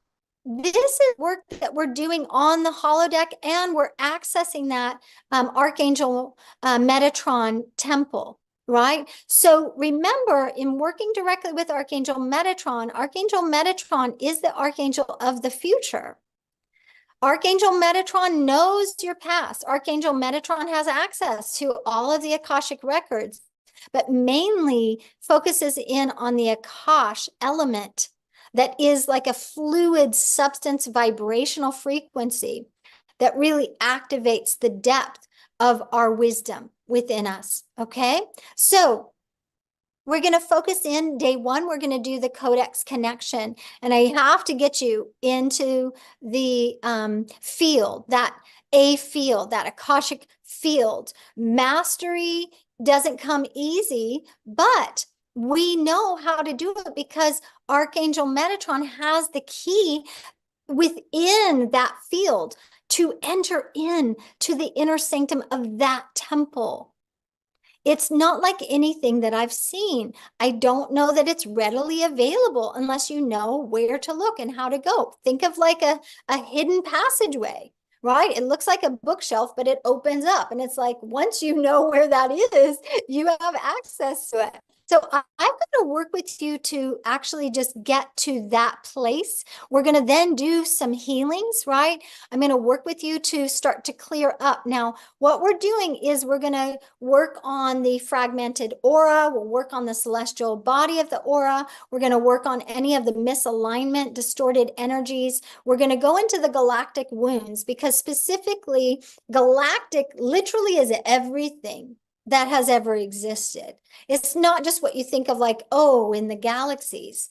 this is work that we're doing on the holodeck, and we're accessing that Archangel Metatron temple, right? So remember, in working directly with Archangel Metatron is the archangel of the future. Archangel Metatron knows your past. Archangel Metatron has access to all of the Akashic records, but mainly focuses in on the Akash element that is like a fluid substance vibrational frequency that really activates the depth of our wisdom within us. Okay, so we're going to focus in day 1. We're going to do the codex connection. And I have to get you into the field, that Akashic field. Mastery doesn't come easy, but we know how to do it because Archangel Metatron has the key within that field to enter in to the inner sanctum of that temple. It's not like anything that I've seen. I don't know that it's readily available unless you know where to look and how to go. Think of like a hidden passageway, right? It looks like a bookshelf, but it opens up. And it's like, once you know where that is, you have access to it. So I'm going to work with you to actually just get to that place. We're going to then do some healings, right? I'm going to work with you to start to clear up. Now, what we're doing is we're going to work on the fragmented aura. We'll work on the celestial body of the aura. We're going to work on any of the misalignment, distorted energies. We're going to go into the galactic wounds because specifically galactic literally is everything that has ever existed. It's not just what you think of like, oh, in the galaxies.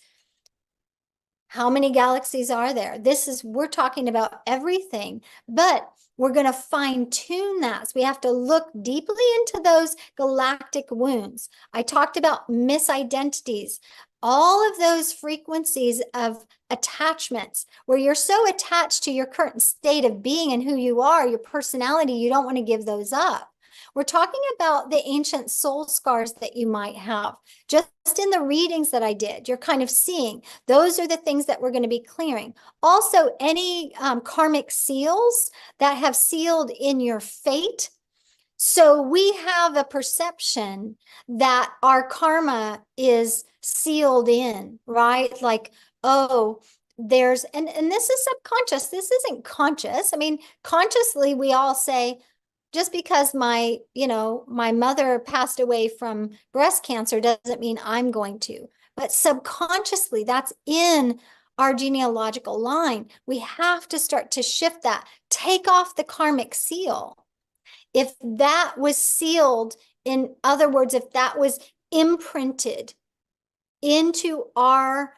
How many galaxies are there? We're talking about everything, but we're going to fine tune that. So we have to look deeply into those galactic wounds. I talked about misidentities, all of those frequencies of attachments where you're so attached to your current state of being and who you are, your personality, you don't want to give those up. We're talking about the ancient soul scars that you might have. Just in the readings that I did, you're kind of seeing those are the things that we're going to be clearing. Also, any karmic seals that have sealed in your fate. So we have a perception that our karma is sealed in, right? Like, oh, and this is subconscious. This isn't conscious. I mean, consciously, we all say, just because my mother passed away from breast cancer doesn't mean I'm going to. But subconsciously, that's in our genealogical line. We have to start to shift that. Take off the karmic seal. If that was sealed, in other words, if that was imprinted into our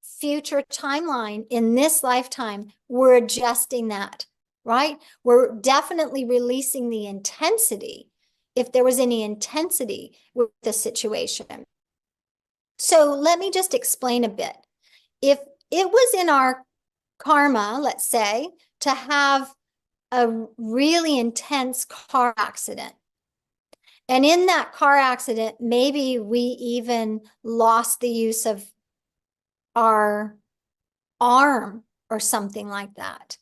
future timeline in this lifetime, we're adjusting that. Right? We're definitely releasing the intensity if there was any intensity with the situation. So let me just explain a bit. If it was in our karma, let's say, to have a really intense car accident, and in that car accident, maybe we even lost the use of our arm or something like that.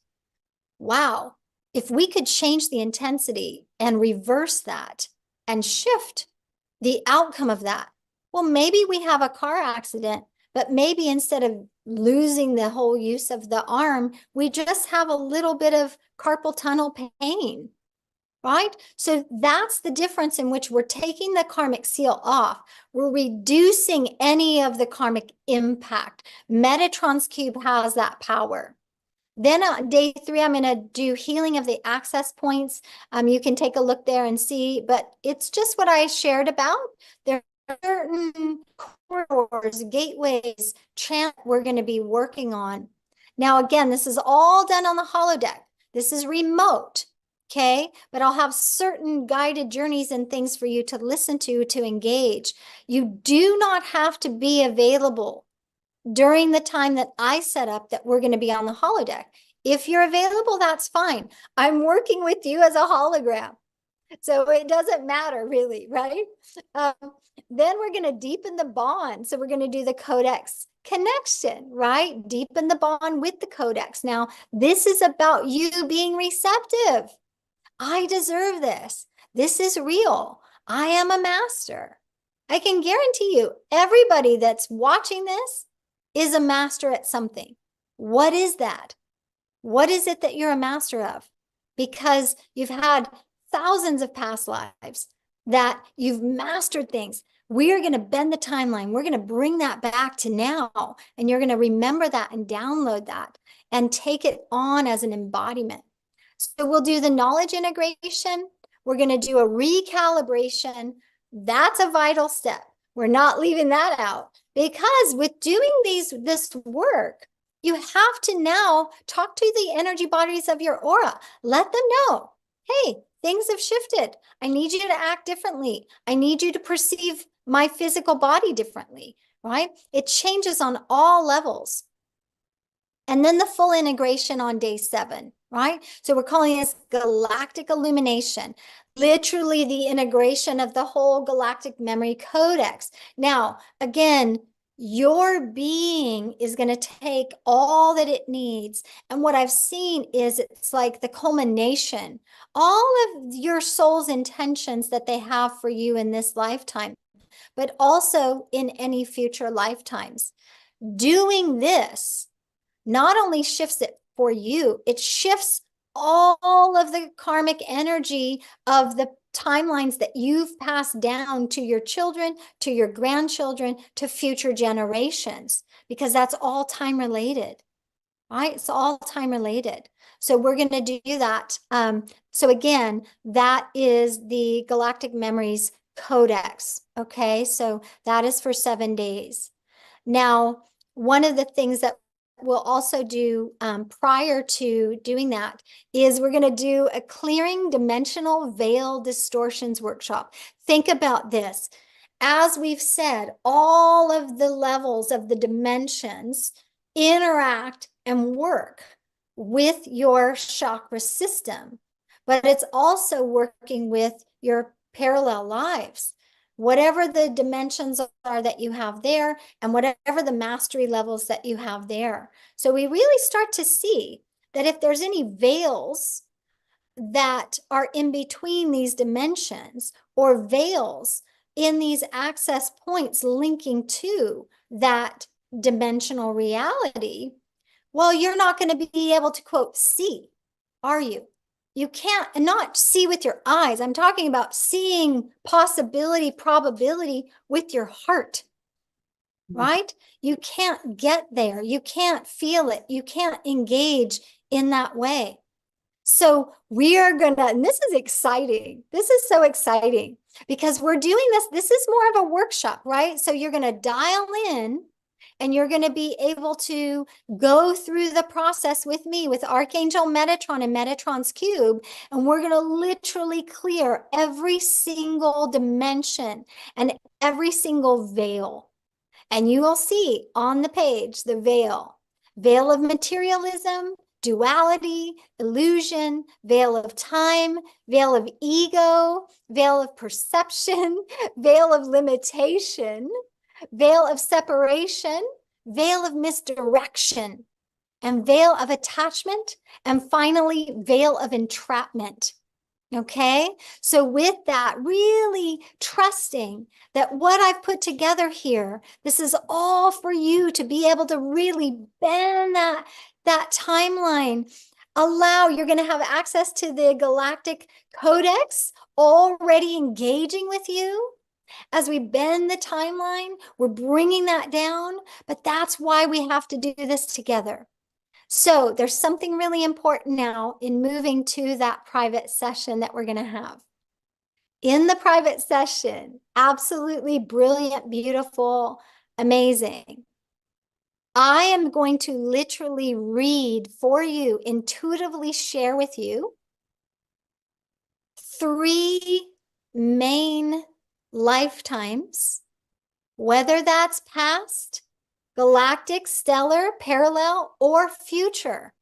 Wow, if we could change the intensity and reverse that and shift the outcome of that, well, maybe we have a car accident, but maybe instead of losing the whole use of the arm. We just have a little bit of carpal tunnel pain, right? So that's the difference in which we're taking the karmic seal off. We're reducing any of the karmic impact. Metatron's cube has that power. Then on day 3, I'm going to do healing of the access points. You can take a look there and see, but it's just what I shared about. There are certain corridors, gateways, chant we're going to be working on. Now, again, this is all done on the holodeck. This is remote, okay? But I'll have certain guided journeys and things for you to listen to engage. You do not have to be available during the time that I set up that we're going to be on the holodeck. If you're available, that's fine. I'm working with you as a hologram. So it doesn't matter really, right? Then we're going to deepen the bond. So we're going to do the codex connection, right? Deepen the bond with the codex. Now, this is about you being receptive. I deserve this. This is real. I am a master. I can guarantee you, everybody that's watching this is a master at something. What is that? What is it that you're a master of? Because you've had thousands of past lives that you've mastered things. We are going to bend the timeline. We're going to bring that back to now. And you're going to remember that and download that and take it on as an embodiment. So we'll do the knowledge integration. We're going to do a recalibration. That's a vital step. We're not leaving that out, because with doing this work, you have to now talk to the energy bodies of your aura. Let them know, hey, things have shifted. I need you to act differently. I need you to perceive my physical body differently, right? It changes on all levels. And then the full integration on day 7, right? So we're calling this galactic illumination, literally the integration of the whole galactic memory codex. Now, again, your being is going to take all that it needs. And what I've seen is it's like the culmination, all of your soul's intentions that they have for you in this lifetime, but also in any future lifetimes. Doing this not only shifts it for you, it shifts all of the karmic energy of the timelines that you've passed down to your children, to your grandchildren, to future generations, because that's all time related, right? It's all time related. So we're going to do that. So again, that is the Galactic Memories Codex. Okay, so that is for 7 days. Now, one of the things that we'll also do prior to doing that is we're going to do a clearing dimensional veil distortions workshop. Think about this. As we've said, all of the levels of the dimensions interact and work with your chakra system, but it's also working with your parallel lives. Whatever the dimensions are that you have there, and whatever the mastery levels that you have there. So we really start to see that if there's any veils that are in between these dimensions, or veils in these access points linking to that dimensional reality, well, you're not going to be able to, quote, see, are you? You can't, and not see with your eyes. I'm talking about seeing possibility, probability with your heart, right? You can't get there. You can't feel it. You can't engage in that way. So we are going to, and this is exciting. This is so exciting because we're doing this. This is more of a workshop, right? So you're going to dial in, and you're going to be able to go through the process with me, with Archangel Metatron and Metatron's cube. And we're going to literally clear every single dimension and every single veil. And you will see on the page the veil of materialism, duality, illusion, veil of time, veil of ego, veil of perception, veil of limitation, veil of separation, veil of misdirection, and veil of attachment, and finally, veil of entrapment. Okay, so with that, really trusting that what I've put together here, this is all for you to be able to really bend that timeline. You're going to have access to the Galactic Codex already engaging with you. As we bend the timeline, we're bringing that down, but that's why we have to do this together. So there's something really important now in moving to that private session that we're going to have. In the private session, absolutely brilliant, beautiful, amazing. I am going to literally read for you, intuitively share with you 3 main lifetimes, whether that's past, galactic, stellar, parallel, or future,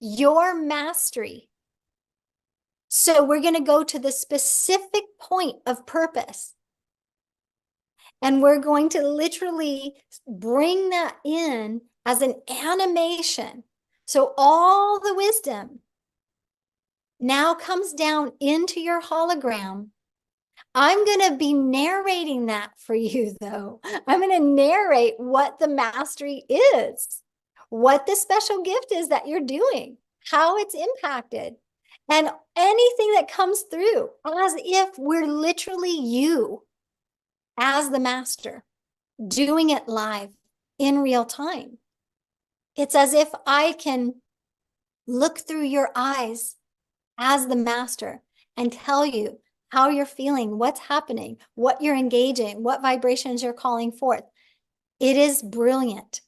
your mastery. So we're going to go to the specific point of purpose. And we're going to literally bring that in as an animation. So all the wisdom now comes down into your hologram. I'm going to be narrating that for you, though. I'm going to narrate what the mastery is, what the special gift is that you're doing, how it's impacted, and anything that comes through as if we're literally you as the master doing it live in real time. It's as if I can look through your eyes as the master and tell you how you're feeling, what's happening, what you're engaging, what vibrations you're calling forth. It is brilliant.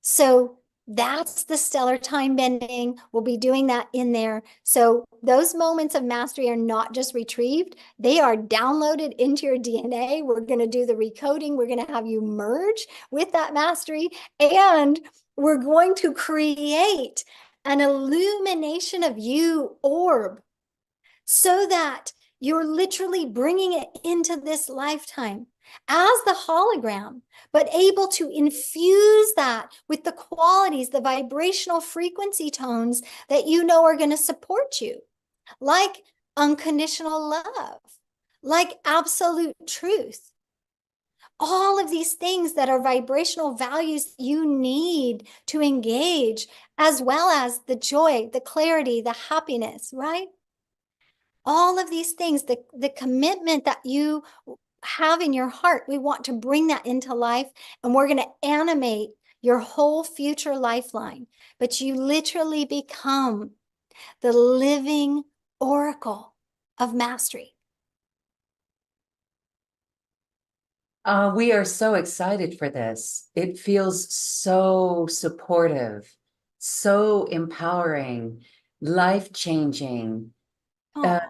So that's the stellar time bending. We'll be doing that in there. So those moments of mastery are not just retrieved, they are downloaded into your DNA. We're going to do the recoding. We're going to have you merge with that mastery, and we're going to create an illumination of you orb so that you're literally bringing it into this lifetime as the hologram, but able to infuse that with the qualities, the vibrational frequency tones that you know are going to support you, like unconditional love, like absolute truth. All of these things that are vibrational values you need to engage, as well as the joy, the clarity, the happiness, right? All of these things, the commitment that you have in your heart, we want to bring that into life, and we're going to animate your whole future lifeline. But you literally become the living oracle of mastery. We are so excited for this. It feels so supportive, so empowering, life-changing. Oh,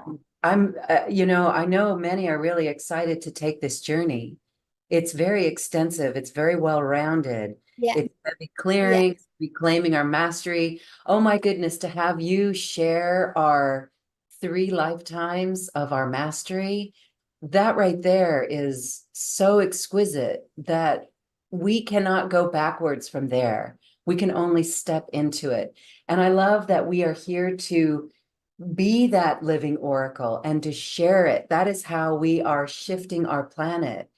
I know many are really excited to take this journey. It's very extensive. It's very well-rounded. yeah, It's heavy yeah. clearing, reclaiming our mastery. Oh my goodness, to have you share our 3 lifetimes of our mastery, that right there is so exquisite that we cannot go backwards from there. We can only step into it. And I love that we are here to be that living oracle and to share it. That is how we are shifting our planet.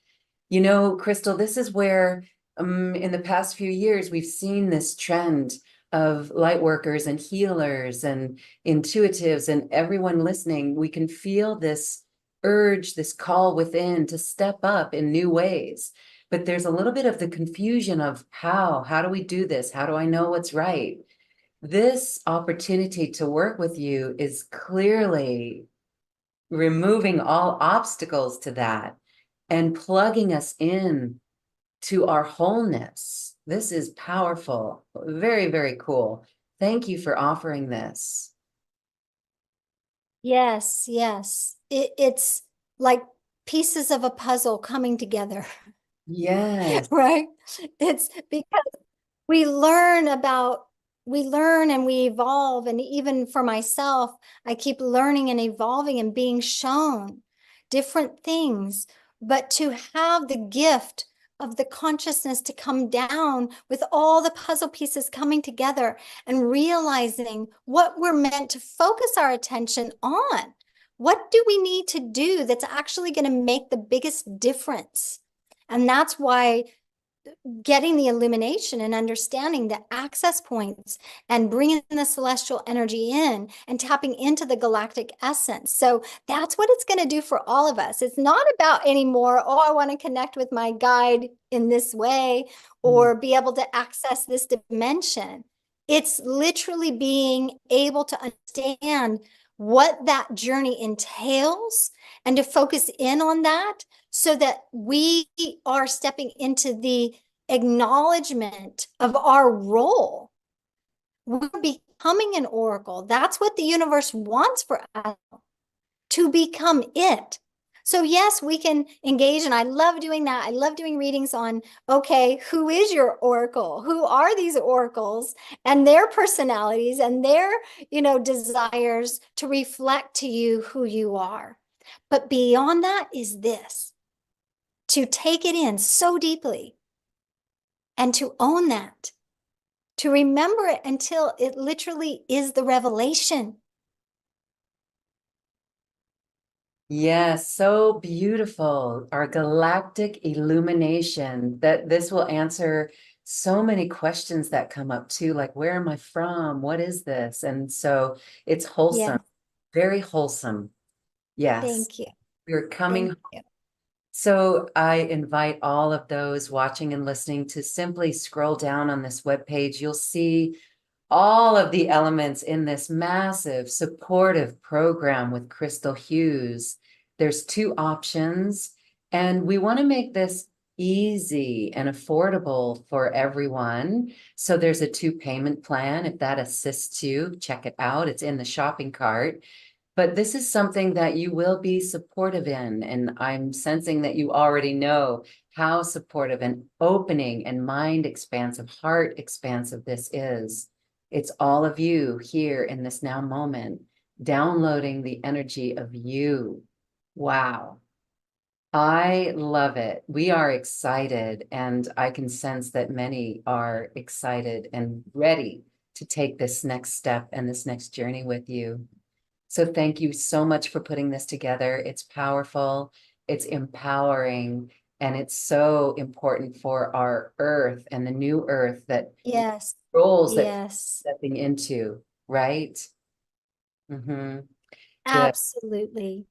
You know, Christel, this is where in the past few years, we've seen this trend of light workers and healers and intuitives and everyone listening. We can feel this urge, this call within to step up in new ways. But there's a little bit of the confusion of how do we do this? How do I know what's right? This opportunity to work with you is clearly removing all obstacles to that and plugging us in to our wholeness. This is powerful. Very, very cool. Thank you for offering this. Yes, yes. It's like pieces of a puzzle coming together, Yes. right? It's because we learn about, we learn and we evolve. And even for myself, I keep learning and evolving and being shown different things. But to have the gift of the consciousness to come down with all the puzzle pieces coming together and realizing what we're meant to focus our attention on, What do we need to do that's actually going to make the biggest difference? And that's why getting the illumination and understanding the access points and bringing the celestial energy in and tapping into the galactic essence. So that's what it's going to do for all of us. It's not about anymore, oh, I want to connect with my guide in this way or be able to access this dimension. It's literally being able to understand what that journey entails and to focus in on that so that we are stepping into the acknowledgement of our role. We're becoming an oracle. That's what the universe wants for us, to become it. So yes, we can engage, and I love doing that. I love doing readings on, okay, who is your oracle? Who are these oracles and their personalities and their, desires to reflect to you who you are. But beyond that is this, to take it in so deeply and to own that, to remember it until it literally is the revelation. Yes, so beautiful. Our galactic illumination, that this will answer so many questions that come up too, like, where am I from? What is this? And so it's wholesome, very wholesome. Yes. Thank you. We're coming. Thank you. So I invite all of those watching and listening to simply scroll down on this webpage. You'll see all of the elements in this massive supportive program with Christel Hughes. There's 2 options, and we want to make this easy and affordable for everyone. So there's a 2 payment plan. If that assists you, check it out. It's in the shopping cart. But this is something that you will be supportive in, and I'm sensing that you already know how supportive and opening and mind expansive, heart expansive this is. It's all of you here in this now moment, downloading the energy of you. Wow. I love it. We are excited, and I can sense that many are excited and ready to take this next step and this next journey with you. So thank you so much for putting this together. It's powerful, it's empowering, and it's so important for our earth and the new earth that roles that stepping into, right? Mm-hmm. Absolutely.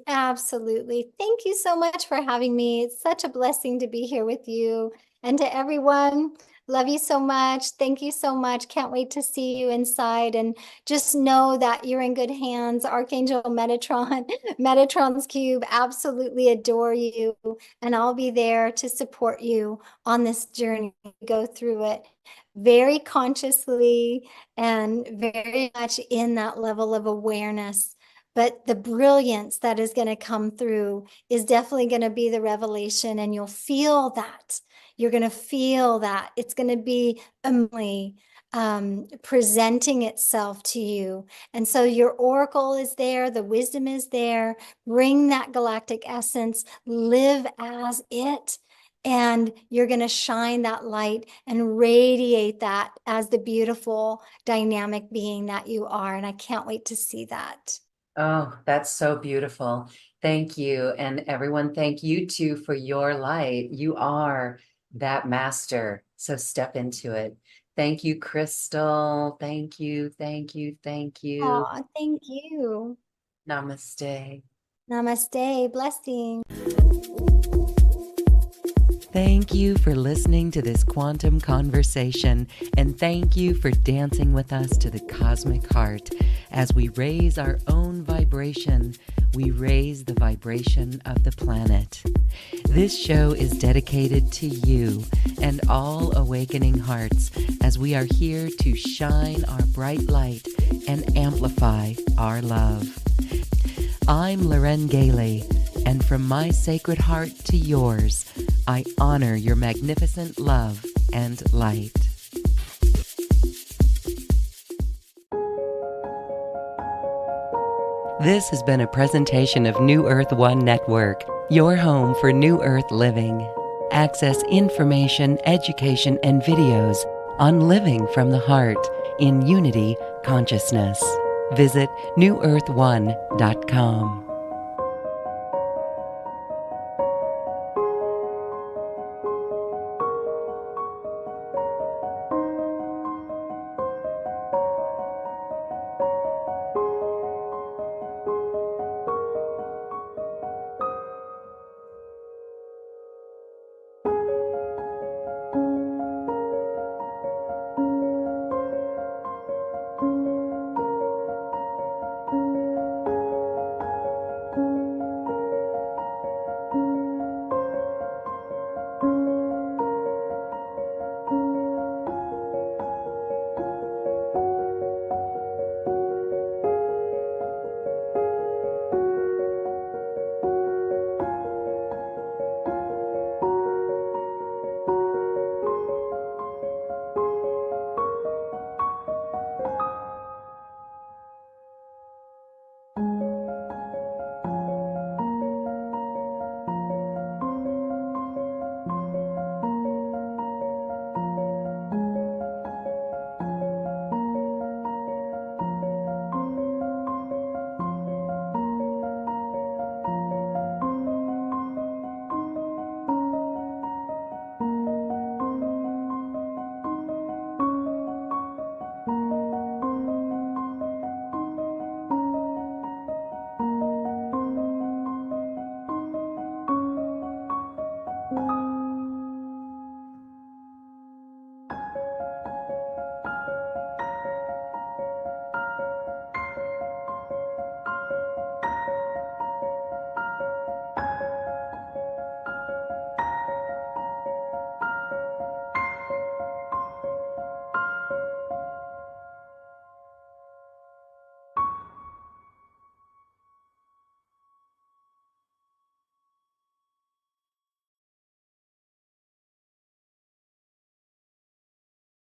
Absolutely. Thank you so much for having me. It's such a blessing to be here with you. And to everyone, love you so much. Thank you so much. Can't wait to see you inside. And just know that you're in good hands. Archangel Metatron, Metatron's Cube, absolutely adore you. And I'll be there to support you on this journey. Go through it very consciously and very much in that level of awareness. But the brilliance that is going to come through is definitely going to be the revelation, and you'll feel that. You're going to feel that. It's going to be presenting itself to you. And so your oracle is there, the wisdom is there. Bring that galactic essence, live as it, and you're going to shine that light and radiate that as the beautiful, dynamic being that you are. And I can't wait to see that. Oh, that's so beautiful. Thank you. And everyone, thank you too for your light. You are that master. So step into it. Thank you, Christel. Thank you. Thank you. Thank you. Oh, thank you. Namaste. Namaste. Blessing. Thank you for listening to this quantum conversation, and thank you for dancing with us to the cosmic heart. As we raise our own vibration, we raise the vibration of the planet. This show is dedicated to you and all awakening hearts, as we are here to shine our bright light and amplify our love. I'm Loren Gailey, and from my sacred heart to yours, I honor your magnificent love and light. This has been a presentation of New Earth One Network, your home for New Earth living. Access information, education, and videos on living from the heart in Unity Consciousness. visit newearth1.com.